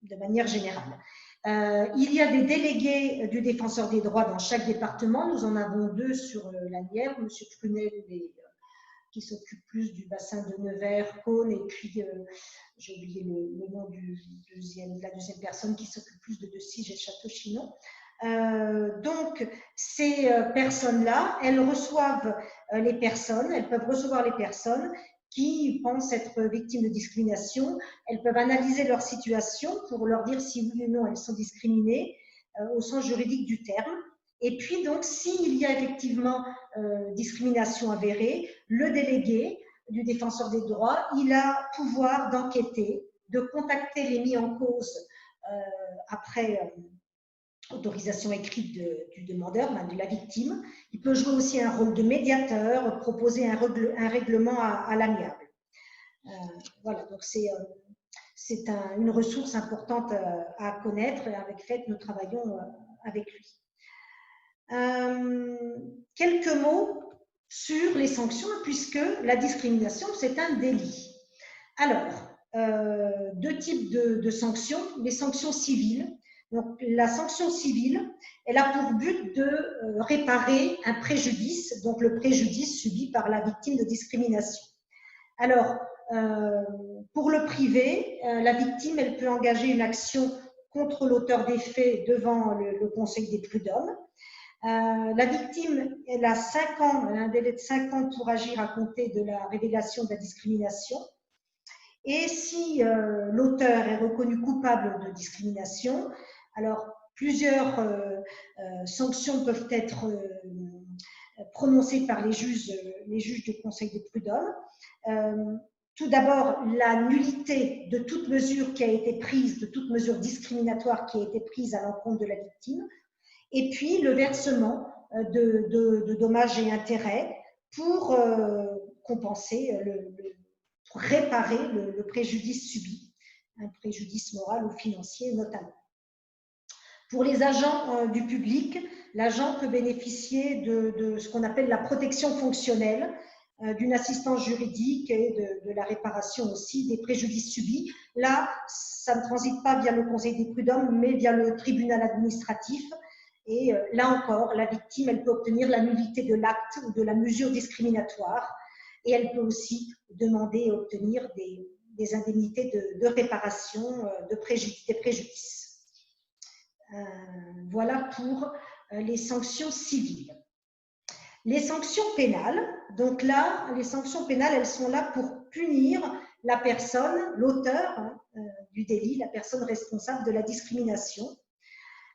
de manière générale. Il y a des délégués du défenseur des droits dans chaque département. Nous en avons deux sur la Nièvre, M. Prunel, qui s'occupe plus du bassin de Nevers, Cône, et puis j'ai oublié le nom de la deuxième personne qui s'occupe plus de Decize et Château-Chinon. Donc, ces personnes-là, elles reçoivent elles peuvent recevoir les personnes qui pensent être victimes de discrimination. Elles peuvent analyser leur situation pour leur dire si oui ou non elles sont discriminées au sens juridique du terme. Et puis, donc, s'il y a effectivement discrimination avérée, le délégué du défenseur des droits, il a pouvoir d'enquêter, de contacter les mis en cause après autorisation écrite du demandeur, de la victime. Il peut jouer aussi un rôle de médiateur, proposer un règlement à l'amiable. Voilà, donc c'est une ressource importante à connaître et avec fait, nous travaillons avec lui. Quelques mots sur les sanctions, puisque la discrimination, c'est un délit. Alors, deux types de sanctions. Les sanctions civiles. Donc, la sanction civile, elle a pour but de réparer un préjudice, donc le préjudice subi par la victime de discrimination. Alors, pour le privé, la victime, elle peut engager une action contre l'auteur des faits devant le Conseil des prud'hommes. La victime, elle a 5 ans, un délai de 5 ans pour agir à compter de la révélation de la discrimination. Et si l'auteur est reconnu coupable de discrimination, alors plusieurs sanctions peuvent être prononcées par les juges du Conseil des prud'hommes. Tout d'abord, la nullité de toute mesure qui a été prise, de toute mesure discriminatoire qui a été prise à l'encontre de la victime. Et puis, le versement de dommages et intérêts pour compenser, pour réparer le préjudice subi, un préjudice moral ou financier notamment. Pour les agents du public, l'agent peut bénéficier de ce qu'on appelle la protection fonctionnelle, d'une assistance juridique et de la réparation aussi des préjudices subis. Là, ça ne transite pas via le Conseil des prud'hommes, mais via le tribunal administratif. Et là encore, la victime, elle peut obtenir la nullité de l'acte ou de la mesure discriminatoire et elle peut aussi demander et obtenir des indemnités de réparation des préjudices. Voilà pour les sanctions civiles. Les sanctions pénales, donc là, les sanctions pénales, elles sont là pour punir la personne, l'auteur du délit, la personne responsable de la discrimination.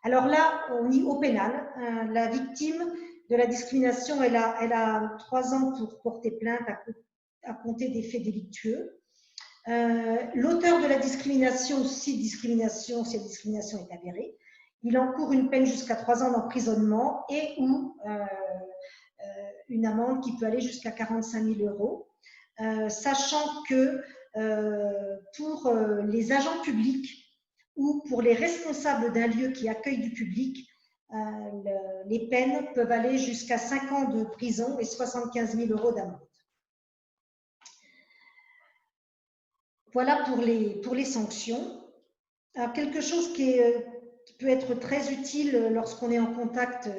Alors là, au pénal, la victime de la discrimination, elle a 3 ans pour porter plainte à compter des faits délictueux. L'auteur de la discrimination, si la discrimination est avérée, il encourt une peine jusqu'à 3 ans d'emprisonnement et ou une amende qui peut aller jusqu'à 45 000 euros, sachant que pour les agents publics ou pour les responsables d'un lieu qui accueille du public, les peines peuvent aller jusqu'à 5 ans de prison et 75 000 euros d'amende. Voilà pour les sanctions. Alors, quelque chose qui peut être très utile lorsqu'on est en contact,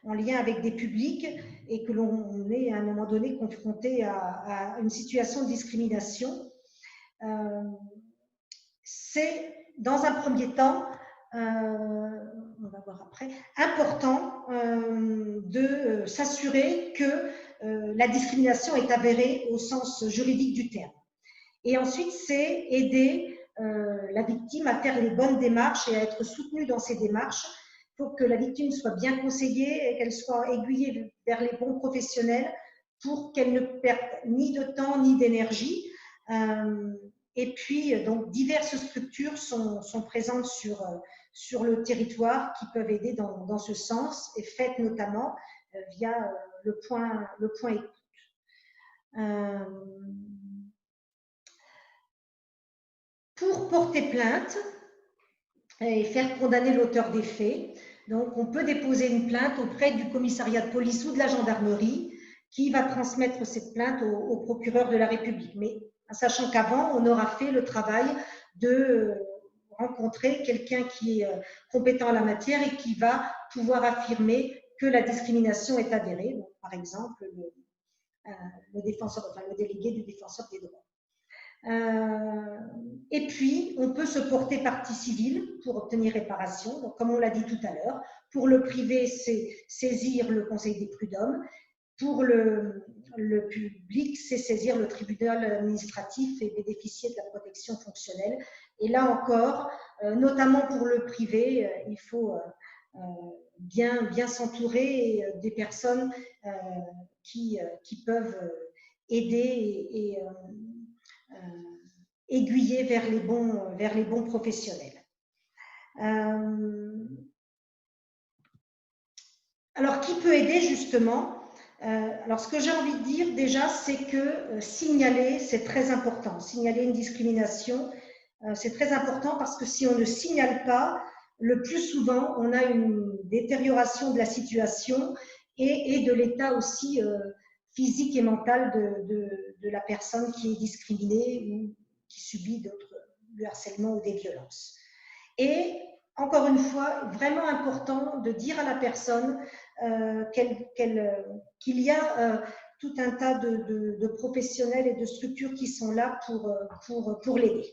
en lien avec des publics et que l'on est à un moment donné confronté à une situation de discrimination, c'est dans un premier temps, on va voir après, important de s'assurer que la discrimination est avérée au sens juridique du terme. Et ensuite, c'est aider la victime à faire les bonnes démarches et à être soutenue dans ces démarches pour que la victime soit bien conseillée et qu'elle soit aiguillée vers les bons professionnels pour qu'elle ne perde ni de temps ni d'énergie. Et puis, donc, diverses structures sont présentes sur le territoire qui peuvent aider dans ce sens et faites notamment via le point écoute. Pour porter plainte et faire condamner l'auteur des faits, donc on peut déposer une plainte auprès du commissariat de police ou de la gendarmerie qui va transmettre cette plainte au procureur de la République. Mais sachant qu'avant, on aura fait le travail de rencontrer quelqu'un qui est compétent en la matière et qui va pouvoir affirmer que la discrimination est avérée, donc, par exemple le délégué du défenseur des droits. Et puis, on peut se porter partie civile pour obtenir réparation. Donc, comme on l'a dit tout à l'heure, pour le privé, c'est saisir le Conseil des prud'hommes. Pour le public, c'est saisir le tribunal administratif et bénéficier de la protection fonctionnelle. Et là encore, notamment pour le privé, il faut bien s'entourer des personnes qui peuvent aider et aiguiller vers les bons professionnels. Alors, qui peut aider justement? Alors, ce que j'ai envie de dire déjà, c'est que signaler, c'est très important. Signaler une discrimination, c'est très important parce que si on ne signale pas, le plus souvent, on a une détérioration de la situation et de l'état aussi physique et mental de la personne qui est discriminée ou qui subit du harcèlement ou des violences. Et encore une fois, vraiment important de dire à la personne qu'il y a tout un tas de professionnels et de structures qui sont là pour l'aider.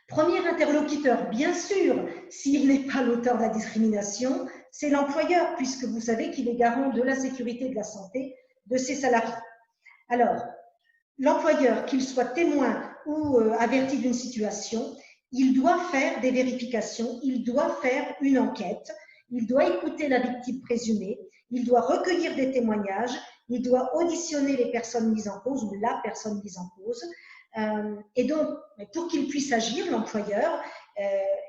Premier interlocuteur, bien sûr, s'il n'est pas l'auteur de la discrimination, c'est l'employeur, puisque vous savez qu'il est garant de la sécurité et de la santé de ses salariés. Alors, l'employeur, qu'il soit témoin ou averti d'une situation, il doit faire des vérifications, il doit faire une enquête, il doit écouter la victime présumée, il doit recueillir des témoignages, il doit auditionner les personnes mises en cause ou la personne mise en cause. Et donc, pour qu'il puisse agir, l'employeur,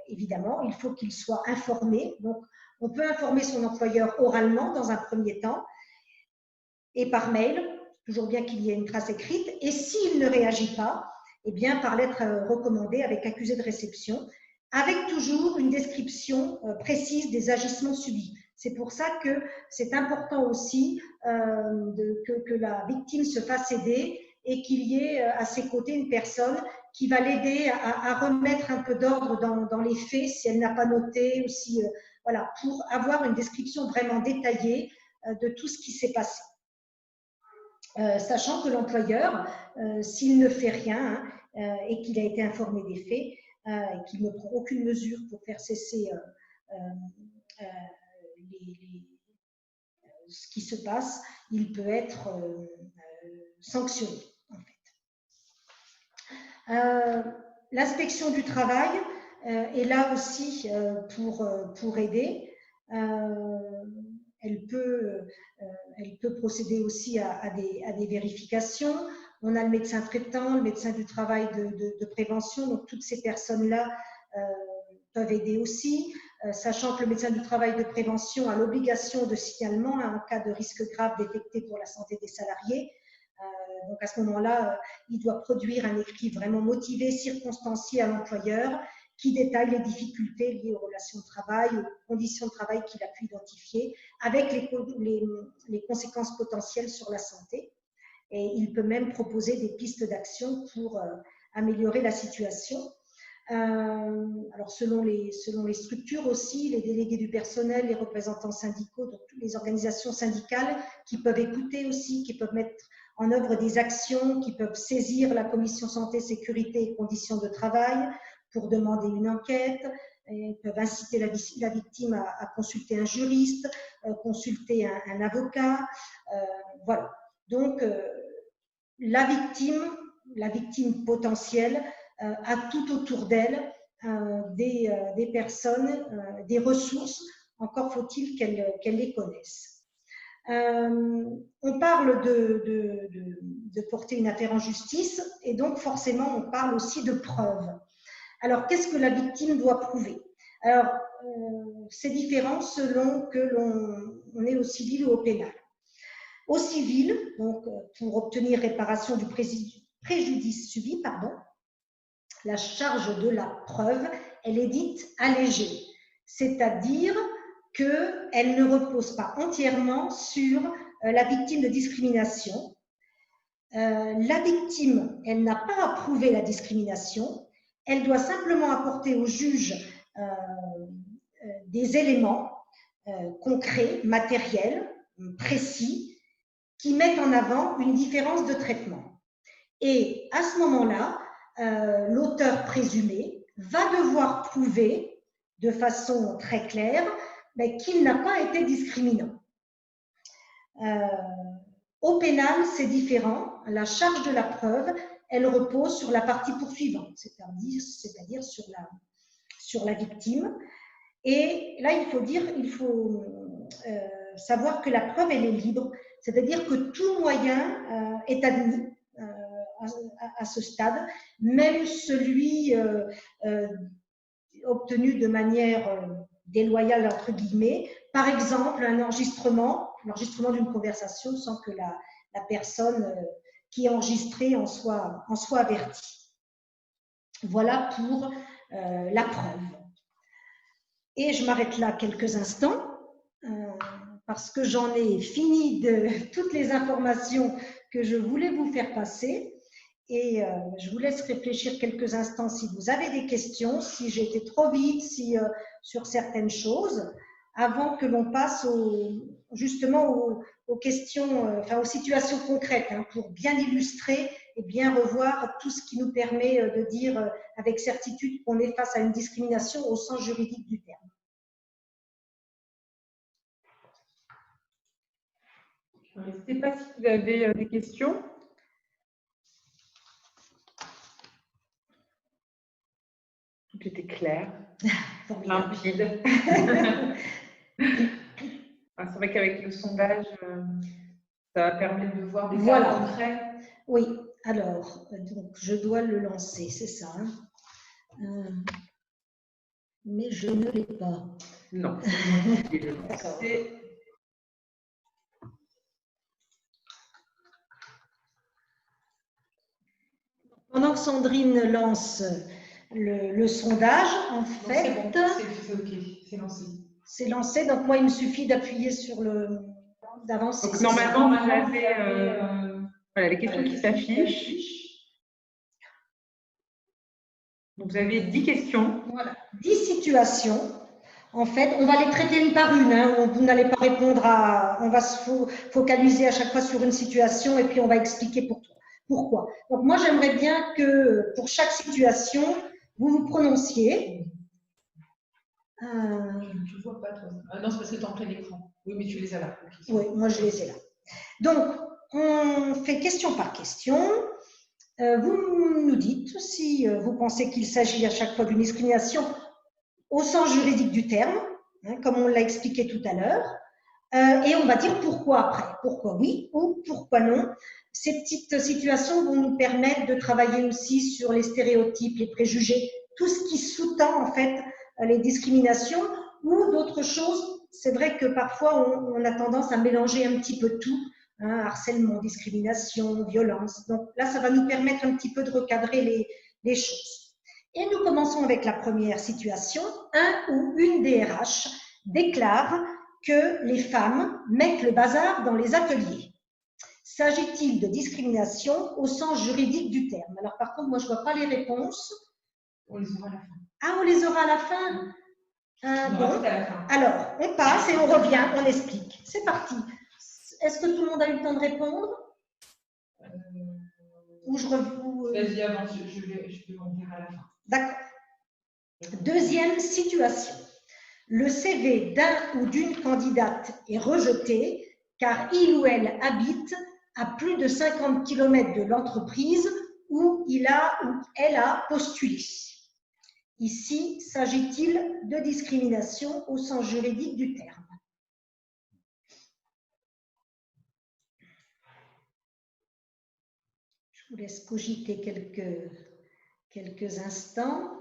évidemment, il faut qu'il soit informé. Donc, on peut informer son employeur oralement dans un premier temps et par mail, toujours bien qu'il y ait une trace écrite. Et s'il ne réagit pas, eh bien, par lettre recommandée avec accusé de réception, avec toujours une description précise des agissements subis. C'est pour ça que c'est important aussi que la victime se fasse aider et qu'il y ait à ses côtés une personne qui va l'aider à remettre un peu d'ordre dans les faits si elle n'a pas noté, ou si, voilà, pour avoir une description vraiment détaillée de tout ce qui s'est passé. Sachant que l'employeur, s'il ne fait rien et qu'il a été informé des faits et qu'il ne prend aucune mesure pour faire cesser ce qui se passe, il peut être sanctionné. En fait. L'inspection du travail est là aussi pour aider. Elle peut procéder aussi à des vérifications. On a le médecin traitant, le médecin du travail de prévention, donc toutes ces personnes-là peuvent aider aussi, sachant que le médecin du travail de prévention a l'obligation de signalement en cas de risque grave détecté pour la santé des salariés. Donc à ce moment-là, il doit produire un écrit vraiment motivé, circonstancié à l'employeur, qui détaille les difficultés liées aux relations de travail, aux conditions de travail qu'il a pu identifier, avec les conséquences potentielles sur la santé. Et il peut même proposer des pistes d'action pour améliorer la situation. Alors selon les structures aussi, les délégués du personnel, les représentants syndicaux, donc toutes les organisations syndicales qui peuvent écouter aussi, qui peuvent mettre en œuvre des actions, qui peuvent saisir la commission santé, sécurité et conditions de travail pour demander une enquête. Ils peuvent inciter la victime à consulter un juriste, consulter un avocat. Voilà. Donc, la victime potentielle a tout autour d'elle des personnes, des ressources. Encore faut-il qu'elle les connaisse. On parle de porter une affaire en justice et donc forcément on parle aussi de preuves. Alors qu'est-ce que la victime doit prouver? Alors c'est différent selon que l'on est au civil ou au pénal. Au civil, donc pour obtenir réparation du préjudice subi, la charge de la preuve, elle est dite allégée, c'est-à-dire qu'elle ne repose pas entièrement sur la victime de discrimination. La victime, elle n'a pas à prouver la discrimination, elle doit simplement apporter au juge des éléments concrets, matériels, précis, qui mettent en avant une différence de traitement. Et à ce moment-là, l'auteur présumé va devoir prouver de façon très claire qu'il n'a pas été discriminant. Au pénal, c'est différent. La charge de la preuve, elle repose sur la partie poursuivante, c'est-à-dire sur la victime. Et là, il faut savoir que la preuve, elle est libre, c'est-à-dire que tout moyen est admis à ce stade, même celui obtenu de manière déloyale, entre guillemets, par exemple un enregistrement d'une conversation sans que la personne qui est enregistrée en soit avertie. Voilà pour la preuve. Et je m'arrête là quelques instants parce que j'en ai fini de toutes les informations que je voulais vous faire passer. Et je vous laisse réfléchir quelques instants si vous avez des questions, si j'ai été trop vite, sur certaines choses, avant que l'on passe justement aux questions, aux situations concrètes, pour bien illustrer et bien revoir tout ce qui nous permet de dire avec certitude qu'on est face à une discrimination au sens juridique du terme. Je ne sais pas si vous avez des questions. Tout était clair, limpide. C'est vrai qu'avec le sondage, ça va permettre de voir des cas concrets. Oui, alors, donc, je dois le lancer, c'est ça. Mais je ne l'ai pas. Non, c'est pendant que Sandrine lance le sondage, en fait… C'est bon, c'est OK, c'est lancé. C'est lancé, donc moi, il me suffit d'appuyer sur d'avancer. Donc normalement, vous avez voilà, les questions qui s'affichent. Donc vous avez 10 questions. Voilà, 10 situations. En fait, on va les traiter une par une. Vous n'allez pas répondre on va se focaliser à chaque fois sur une situation et puis on va expliquer pourquoi. Donc moi, j'aimerais bien que pour chaque situation, vous vous prononciez. Je ne vois pas, toi. Ah non, c'est parce que tu es en plein écran. Oui, mais tu les as là. Oui, moi je les ai là. Donc, on fait question par question. Vous nous dites si vous pensez qu'il s'agit à chaque fois d'une discrimination au sens juridique du terme, hein, comme on l'a expliqué tout à l'heure, et on va dire pourquoi après, pourquoi oui ou pourquoi non. Ces petites situations vont nous permettre de travailler aussi sur les stéréotypes, les préjugés, tout ce qui sous-tend en fait les discriminations ou d'autres choses. C'est vrai que parfois on a tendance à mélanger un petit peu tout, hein, harcèlement, discrimination, violence. Donc là, ça va nous permettre un petit peu de recadrer les choses. Et nous commençons avec la première situation. Un ou une DRH déclare que les femmes mettent le bazar dans les ateliers. S'agit-il de discrimination au sens juridique du terme? Alors par contre, moi je ne vois pas les réponses. On les aura à la fin. Ah, on les aura à la fin? Bon, alors on passe et on revient, on explique. C'est parti. Est-ce que tout le monde a eu le temps de répondre? Ou je reviens. Vas-y, avance, je vais en dire à la fin. D'accord. Deuxième situation. Le CV d'un ou d'une candidate est rejeté car il ou elle habite à plus de 50 km de l'entreprise où il a ou elle a postulé. Ici, s'agit-il de discrimination au sens juridique du terme? Je vous laisse cogiter quelques instants.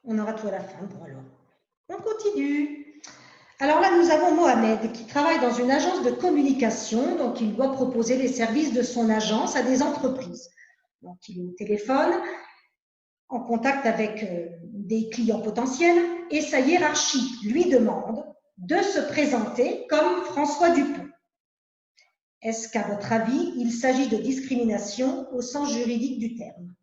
On aura tout à la fin. Bon alors, on continue. Alors là, nous avons Mohamed qui travaille dans une agence de communication, donc il doit proposer les services de son agence à des entreprises. Donc il est au téléphone, en contact avec des clients potentiels, et sa hiérarchie lui demande de se présenter comme François Dupont. Est-ce qu'à votre avis, il s'agit de discrimination au sens juridique du terme?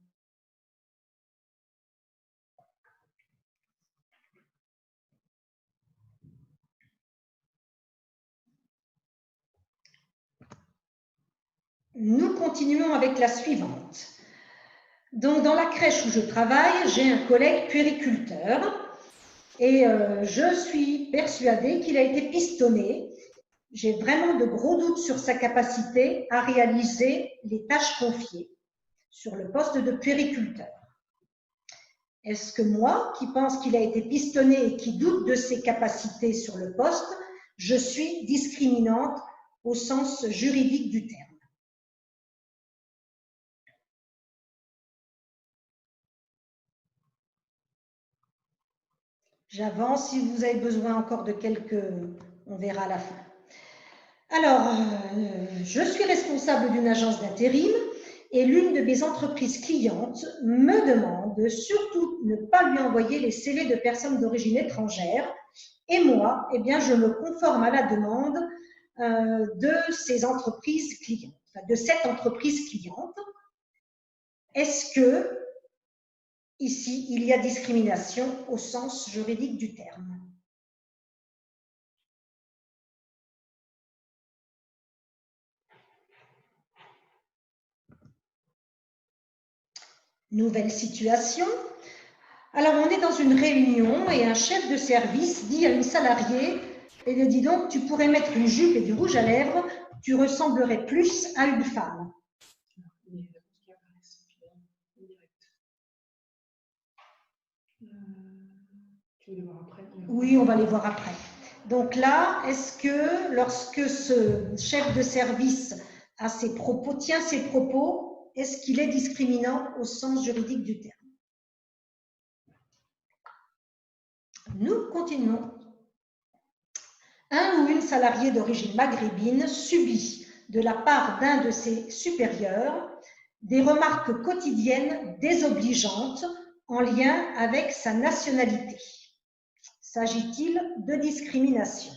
Nous continuons avec la suivante. Donc, dans la crèche où je travaille, j'ai un collègue puériculteur et je suis persuadée qu'il a été pistonné. J'ai vraiment de gros doutes sur sa capacité à réaliser les tâches confiées sur le poste de puériculteur. Est-ce que moi, qui pense qu'il a été pistonné et qui doute de ses capacités sur le poste, je suis discriminante au sens juridique du terme? J'avance, si vous avez besoin encore de quelques... On verra à la fin. Alors, je suis responsable d'une agence d'intérim et l'une de mes entreprises clientes me demande de surtout ne pas lui envoyer les CV de personnes d'origine étrangère. Et moi, eh bien, je me conforme à la demande de ces entreprises clientes, enfin, de cette entreprise cliente. Est-ce que ici, il y a discrimination au sens juridique du terme? Nouvelle situation. Alors, on est dans une réunion et un chef de service dit à une salariée, et lui dit donc, tu pourrais mettre une jupe et du rouge à lèvres, tu ressemblerais plus à une femme. Oui, on va les voir après. Donc là, est-ce que lorsque ce chef de service a ses propos, tient ses propos, est-ce qu'il est discriminant au sens juridique du terme? Nous continuons. Un ou une salariée d'origine maghrébine subit de la part d'un de ses supérieurs des remarques quotidiennes désobligeantes en lien avec sa nationalité. S'agit-il de discrimination?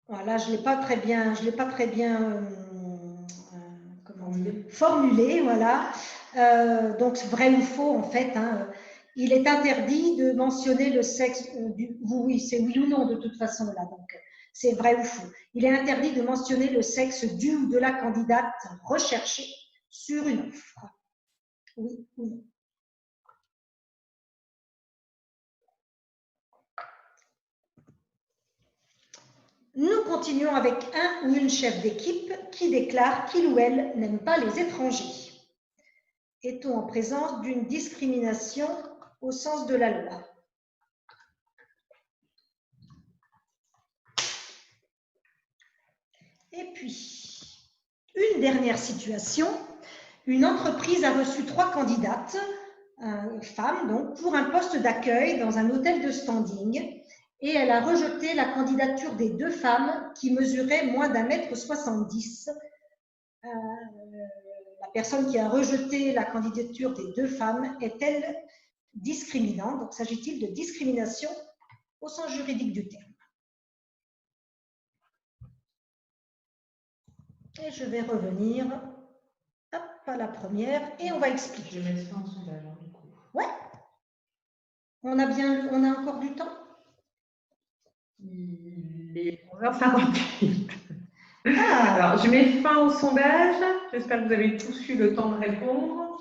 Voilà, je l'ai pas très bien, comment formulée, voilà. Donc, vrai ou faux, en fait, hein, il est interdit de mentionner le sexe du… Oui, c'est oui ou non de toute façon, là, donc c'est vrai ou faux. Il est interdit de mentionner le sexe du ou de la candidate recherchée sur une offre. Oui ou non. Nous continuons avec un ou une chef d'équipe qui déclare qu'il ou elle n'aime pas les étrangers. Est-on en présence d'une discrimination au sens de la loi? Et puis, une dernière situation. Une entreprise a reçu 3 candidates, femmes donc, pour un poste d'accueil dans un hôtel de standing. Et elle a rejeté la candidature des 2 femmes qui mesuraient moins d'1,70 m. La personne qui a rejeté la candidature des 2 femmes est-elle discriminante? Donc, s'agit-il de discrimination au sens juridique du terme? Et je vais revenir hop, à la première et on va expliquer. Je vais mettre ça en sondage, du coup. Ouais. On a encore du temps? Il est 11h58. Alors, je mets fin au sondage. J'espère que vous avez tous eu le temps de répondre.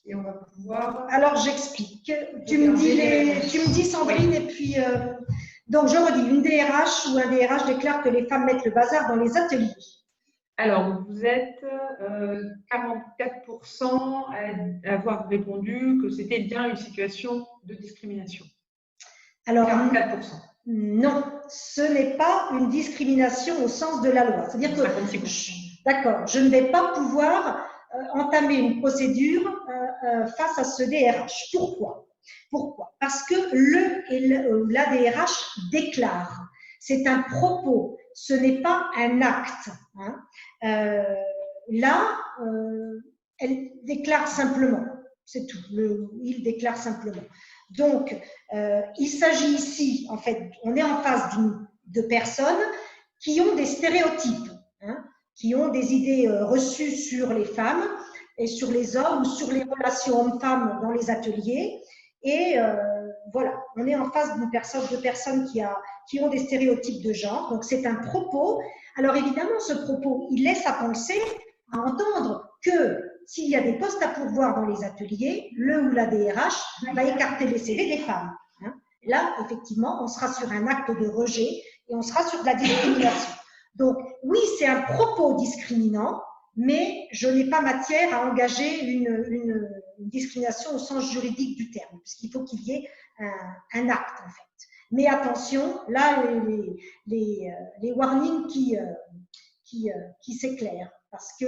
Et on va pouvoir… Alors, j'explique. Tu me dis, Sandrine, oui. Et puis… donc, je redis, une DRH ou un DRH déclare que les femmes mettent le bazar dans les ateliers. Alors, vous êtes 44% à avoir répondu que c'était bien une situation de discrimination. Alors, 44%. Non, ce n'est pas une discrimination au sens de la loi. C'est-à-dire que, d'accord, je ne vais pas pouvoir entamer une procédure face à ce DRH. Pourquoi? Parce que la DRH déclare. C'est un propos, ce n'est pas un acte. Hein. Elle déclare simplement. C'est tout. Il déclare simplement. Donc, il s'agit ici, en fait, on est en face de personnes qui ont des stéréotypes, hein, qui ont des idées reçues sur les femmes et sur les hommes ou sur les relations hommes-femmes dans les ateliers. Et voilà, on est en face de personnes qui ont des stéréotypes de genre. Donc, c'est un propos. Alors, évidemment, ce propos, il laisse à penser, à entendre que s'il y a des postes à pourvoir dans les ateliers, le ou la DRH va écarter les CV des femmes. Hein. Là, effectivement, on sera sur un acte de rejet et on sera sur de la discrimination. Donc, oui, c'est un propos discriminant, mais je n'ai pas matière à engager une discrimination au sens juridique du terme, puisqu'il faut qu'il y ait un acte, en fait. Mais attention, là, les warnings qui s'éclairent, parce que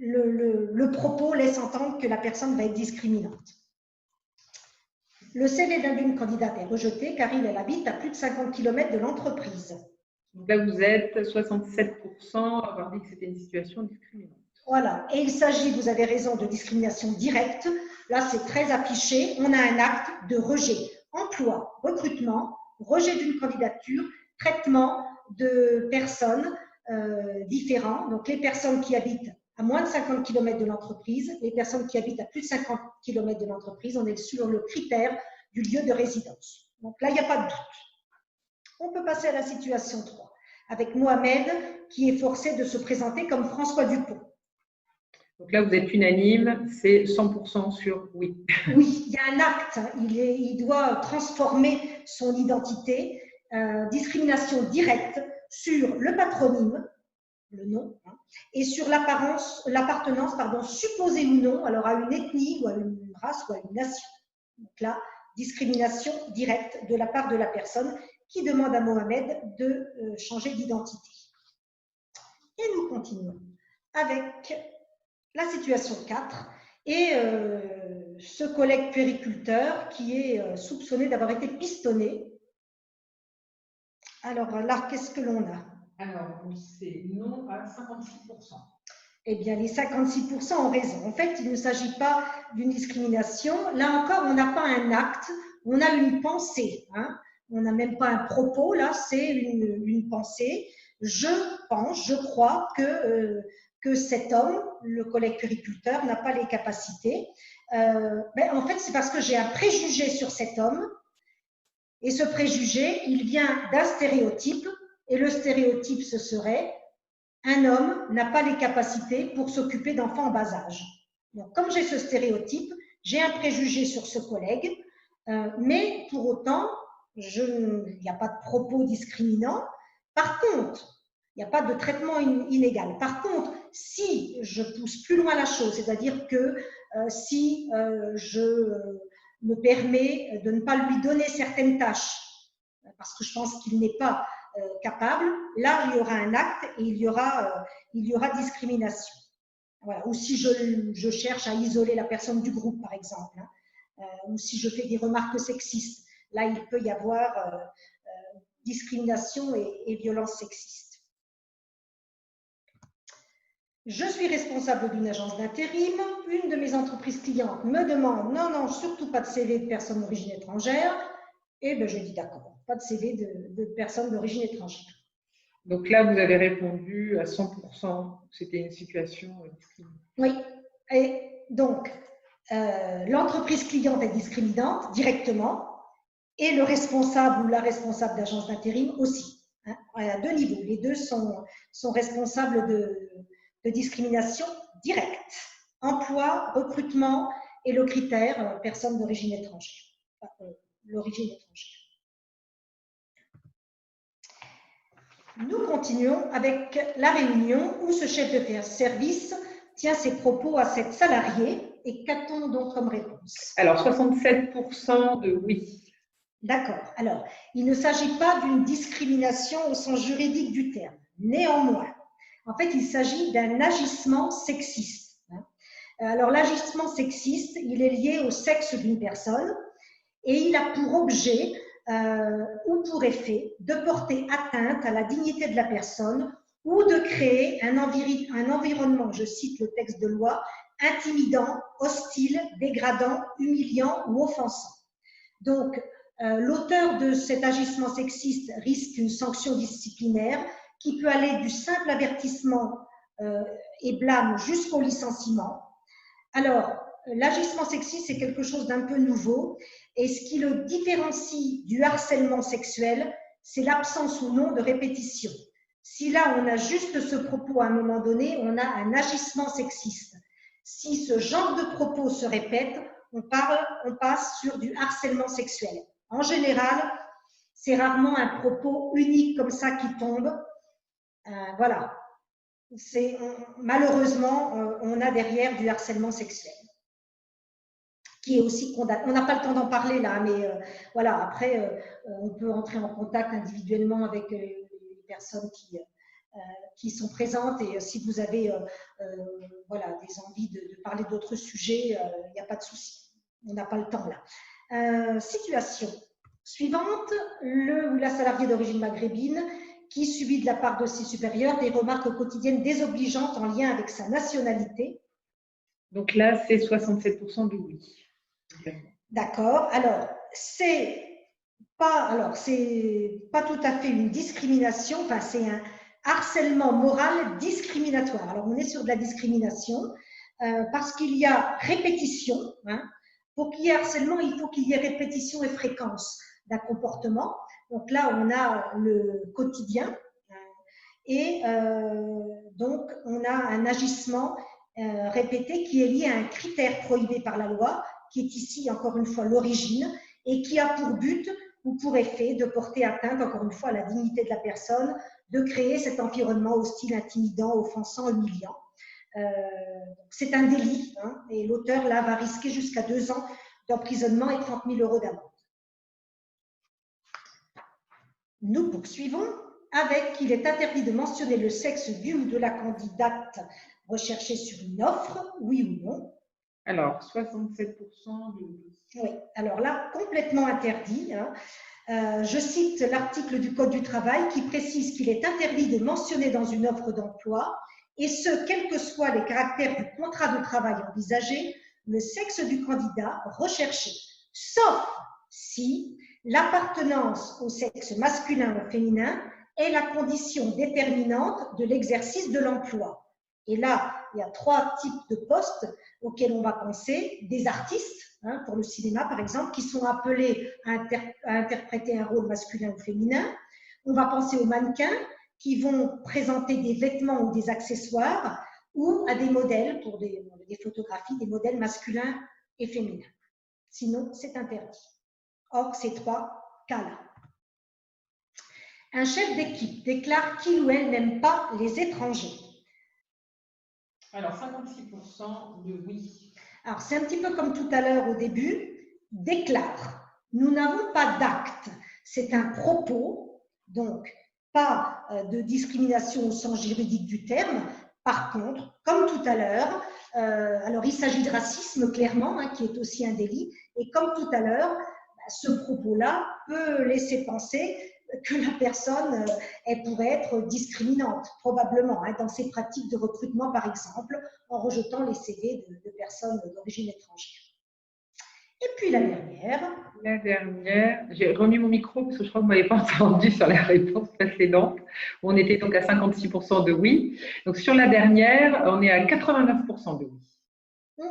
le propos laisse entendre que la personne va être discriminante. Le CV d'une candidate est rejeté car elle habite à plus de 50 km de l'entreprise. Donc là, vous êtes 67% à avoir dit que c'était une situation discriminante. Voilà. Et il s'agit, vous avez raison, de discrimination directe. Là, c'est très affiché. On a un acte de rejet. Emploi, recrutement, rejet d'une candidature, traitement de personnes différents. Donc, les personnes qui habitent à moins de 50 km de l'entreprise, les personnes qui habitent à plus de 50 km de l'entreprise, on est sur le critère du lieu de résidence. Donc là, il n'y a pas de doute. On peut passer à la situation 3, avec Mohamed, qui est forcé de se présenter comme François Dupont. Donc là, vous êtes unanime, c'est 100% sur oui. Oui, il y a un acte, il doit transformer son identité, discrimination directe sur le patronyme, le nom, hein, et sur l'appartenance, supposée ou non, alors à une ethnie ou à une race ou à une nation. Donc là, discrimination directe de la part de la personne qui demande à Mohamed de changer d'identité. Et nous continuons avec la situation 4 et ce collègue puériculteur qui est soupçonné d'avoir été pistonné. Alors là, qu'est-ce que l'on a? Alors, c'est non à 56%. Eh bien, les 56% ont raison. En fait, il ne s'agit pas d'une discrimination. Là encore, on n'a pas un acte, on a une pensée. Hein. On n'a même pas un propos, là, c'est une pensée. Je pense, je crois que que cet homme, le collègue puériculteur, n'a pas les capacités. En fait, c'est parce que j'ai un préjugé sur cet homme, et ce préjugé, il vient d'un stéréotype, et le stéréotype, ce serait un homme n'a pas les capacités pour s'occuper d'enfants en bas âge. Donc, comme j'ai ce stéréotype, j'ai un préjugé sur ce collègue, mais pour autant, il n'y a pas de propos discriminants. Par contre, il n'y a pas de traitement inégal. Par contre, si je pousse plus loin la chose, c'est-à-dire que si je me permets de ne pas lui donner certaines tâches, parce que je pense qu'il n'est pas capable, là, il y aura un acte et il y aura discrimination. Voilà. Ou si je cherche à isoler la personne du groupe, par exemple, ou si je fais des remarques sexistes, là, il peut y avoir discrimination et violence sexiste. Je suis responsable d'une agence d'intérim. Une de mes entreprises clientes me demande non, surtout pas de CV de personnes d'origine étrangère. Et bien, je dis d'accord, pas de CV de personnes d'origine étrangère. Donc là, vous avez répondu à 100%, c'était une situation discriminante. Oui, et donc, l'entreprise cliente est discriminante directement et le responsable ou la responsable d'agence d'intérim aussi. Hein, à deux niveaux. Les deux sont responsables de discrimination directe. Emploi, recrutement et le critère personne d'origine étrangère. L'origine étrangère. Nous continuons avec la réunion où ce chef de service tient ses propos à cette salariée. Et qu'a-t-on donc comme réponse? Alors, 67% de oui. D'accord. Alors, il ne s'agit pas d'une discrimination au sens juridique du terme. Néanmoins, en fait, il s'agit d'un agissement sexiste. Alors, l'agissement sexiste, il est lié au sexe d'une personne et il a pour objet ou pour effet de porter atteinte à la dignité de la personne ou de créer un environnement, je cite le texte de loi, intimidant, hostile, dégradant, humiliant ou offensant. Donc, l'auteur de cet agissement sexiste risque une sanction disciplinaire qui peut aller du simple avertissement et blâme jusqu'au licenciement. Alors, l'agissement sexiste, c'est quelque chose d'un peu nouveau et ce qui le différencie du harcèlement sexuel, c'est l'absence ou non de répétition. Si là, on a juste ce propos à un moment donné, on a un agissement sexiste. Si ce genre de propos se répète, on passe sur du harcèlement sexuel. En général, c'est rarement un propos unique comme ça qui tombe. Voilà. Malheureusement, on a derrière du harcèlement sexuel qui est aussi condamné. On n'a pas le temps d'en parler là, mais voilà, après, on peut entrer en contact individuellement avec les personnes qui sont présentes et si vous avez voilà, des envies de parler d'autres sujets, il n'y a pas de souci. On n'a pas le temps là. Situation suivante, le ou la salariée d'origine maghrébine qui subit de la part de ses supérieurs des remarques quotidiennes désobligeantes en lien avec sa nationalité. Donc là, c'est 67% de oui. D'accord. Alors, c'est pas tout à fait une discrimination, enfin, c'est un harcèlement moral discriminatoire. Alors, on est sur de la discrimination parce qu'il y a répétition. Hein. Pour qu'il y ait harcèlement, il faut qu'il y ait répétition et fréquence d'un comportement. Donc là, on a le quotidien et donc on a un agissement répété qui est lié à un critère prohibé par la loi, qui est ici encore une fois l'origine et qui a pour but ou pour effet de porter atteinte encore une fois à la dignité de la personne, de créer cet environnement hostile, intimidant, offensant, humiliant. C'est un délit hein, et l'auteur là va risquer jusqu'à 2 ans d'emprisonnement et 30 000 € d'amende. Nous poursuivons avec qu'il est interdit de mentionner le sexe du ou de la candidate recherchée sur une offre, oui ou non? Alors, 67% de oui. Oui, alors là, complètement interdit. Hein. Je cite l'article du Code du travail qui précise qu'il est interdit de mentionner dans une offre d'emploi, et ce, quels que soient les caractères du contrat de travail envisagé, le sexe du candidat recherché, sauf si l'appartenance au sexe masculin ou féminin est la condition déterminante de l'exercice de l'emploi. Et là, il y a 3 types de postes auxquels on va penser. Des artistes, hein, pour le cinéma par exemple, qui sont appelés à interpréter un rôle masculin ou féminin. On va penser aux mannequins qui vont présenter des vêtements ou des accessoires, ou à des modèles pour des photographies, des modèles masculins et féminins. Sinon, c'est interdit. Or, ces 3 cas-là. Un chef d'équipe déclare qu'il ou elle n'aime pas les étrangers. Alors, 56% de oui. Alors, c'est un petit peu comme tout à l'heure au début. Déclare. Nous n'avons pas d'acte. C'est un propos, donc pas de discrimination au sens juridique du terme. Par contre, comme tout à l'heure, alors il s'agit de racisme clairement, hein, qui est aussi un délit. Et comme tout à l'heure, ce propos-là peut laisser penser que la personne, elle pourrait être discriminante, probablement, hein, dans ses pratiques de recrutement, par exemple, en rejetant les CV de personnes d'origine étrangère. Et puis la dernière. La dernière, j'ai remis mon micro parce que je crois que vous ne m'avez pas entendu sur la réponse précédente. On était donc à 56% de oui. Donc sur la dernière, on est à 89% de oui.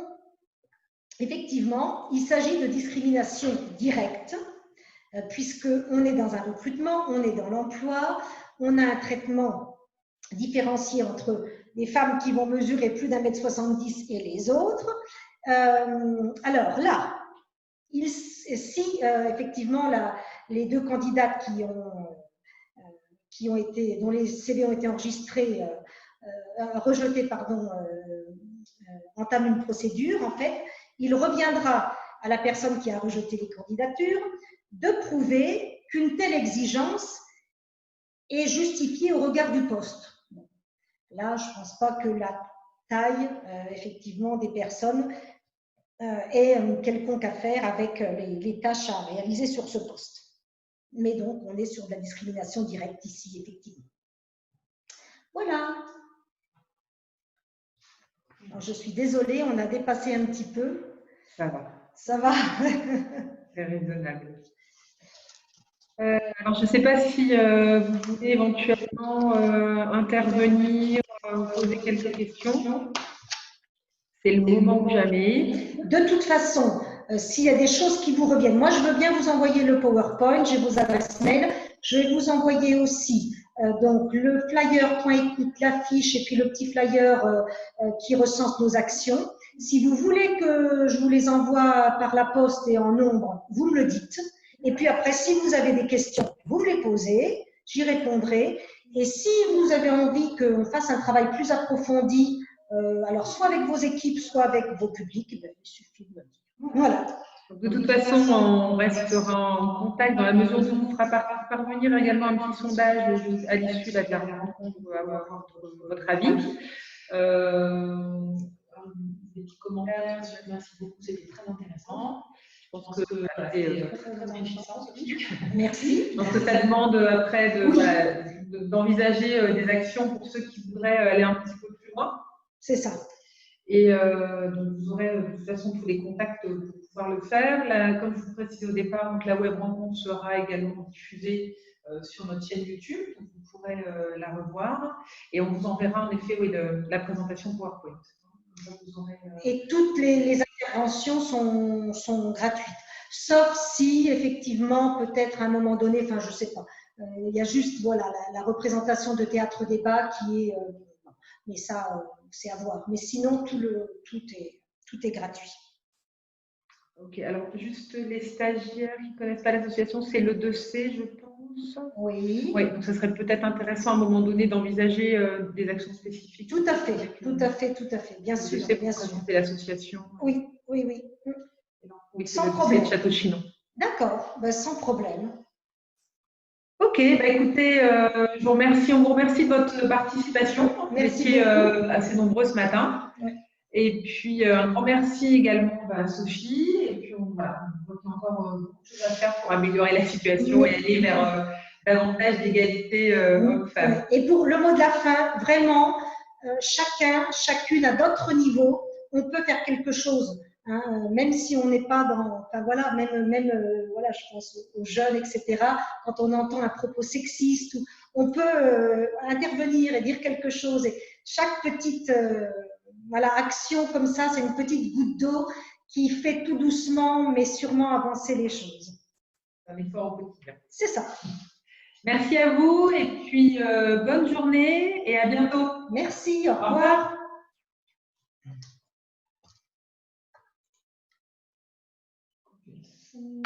Effectivement, il s'agit de discrimination directe, puisqu'on est dans un recrutement, on est dans l'emploi, on a un traitement différencié entre les femmes qui vont mesurer plus d'1,70 m et les autres. Alors là, si effectivement les 2 candidates dont les CV ont été enregistrés, rejetés, pardon, entament une procédure, en fait, il reviendra à la personne qui a rejeté les candidatures de prouver qu'une telle exigence est justifiée au regard du poste. Là, je ne pense pas que la taille, effectivement, des personnes ait quelconque affaire avec les tâches à réaliser sur ce poste. Mais donc, on est sur de la discrimination directe ici, effectivement. Voilà. Alors, je suis désolée, on a dépassé un petit peu. Ça va. Ça va. C'est raisonnable. Alors, je ne sais pas si vous voulez éventuellement intervenir, poser quelques questions. C'est le moment ou jamais. De toute façon, s'il y a des choses qui vous reviennent, moi je veux bien vous envoyer le PowerPoint, j'ai vos adresses mail. Je vais vous envoyer aussi donc le flyer .écoute, l'affiche et puis le petit flyer qui recense nos actions. Si vous voulez que je vous les envoie par la poste et en nombre, vous me le dites. Et puis après, si vous avez des questions, vous me les posez, j'y répondrai. Et si vous avez envie qu'on fasse un travail plus approfondi, alors soit avec vos équipes, soit avec vos publics, il suffit de me dire. Voilà. De toute façon, on restera en contact dans la mesure où on vous fera parvenir également un petit sondage à l'issue de la rencontre pour avoir votre avis. Des petits commentaires, merci beaucoup, c'était très intéressant. Je pense que c'est très enrichissant, Sophie. Merci. Je pense que ça demande après d'envisager des actions pour ceux qui voudraient aller un petit peu plus loin. C'est ça. Et donc vous aurez de toute façon tous les contacts pour pouvoir le faire. Là, comme je vous précisais au départ, donc, la web rencontre sera également diffusée sur notre chaîne YouTube, donc vous pourrez la revoir. Et on vous enverra en effet la présentation PowerPoint. Vous aurez, Et toutes les interventions sont gratuites, sauf si effectivement peut-être à un moment donné, enfin je sais pas, il y a juste voilà la représentation de théâtre débat qui est, mais ça c'est à voir. Mais sinon tout est gratuit. Ok, alors juste les stagiaires qui ne connaissent pas l'association, c'est le 2C, je pense. Oui. Oui, donc ça serait peut-être intéressant à un moment donné d'envisager des actions spécifiques. Tout à fait, bien sûr. Bien sûr. C'est l'association. Oui. Oui, sans problème. C'est Château-Chinon. D'accord, ben, sans problème. Ok, bah écoutez, je vous remercie. On vous remercie de votre participation. Merci. Vous étiez assez nombreux ce matin. Oui. Et puis, un grand merci également à Sophie. Et puis, on voit qu'il y a encore beaucoup de choses à faire pour améliorer la situation et aller vers davantage d'égalité hommes-femmes. Et pour le mot de la fin, vraiment, chacune à d'autres niveaux, on peut faire quelque chose. Hein, même si on n'est pas dans, enfin voilà, même voilà, je pense aux jeunes, etc. Quand on entend un propos sexiste, on peut intervenir et dire quelque chose. Et chaque petite voilà, action comme ça, c'est une petite goutte d'eau qui fait tout doucement, mais sûrement avancer les choses. Un effort au quotidien. C'est ça. Merci à vous et puis bonne journée et à bientôt. Merci, au revoir. Au revoir. Merci.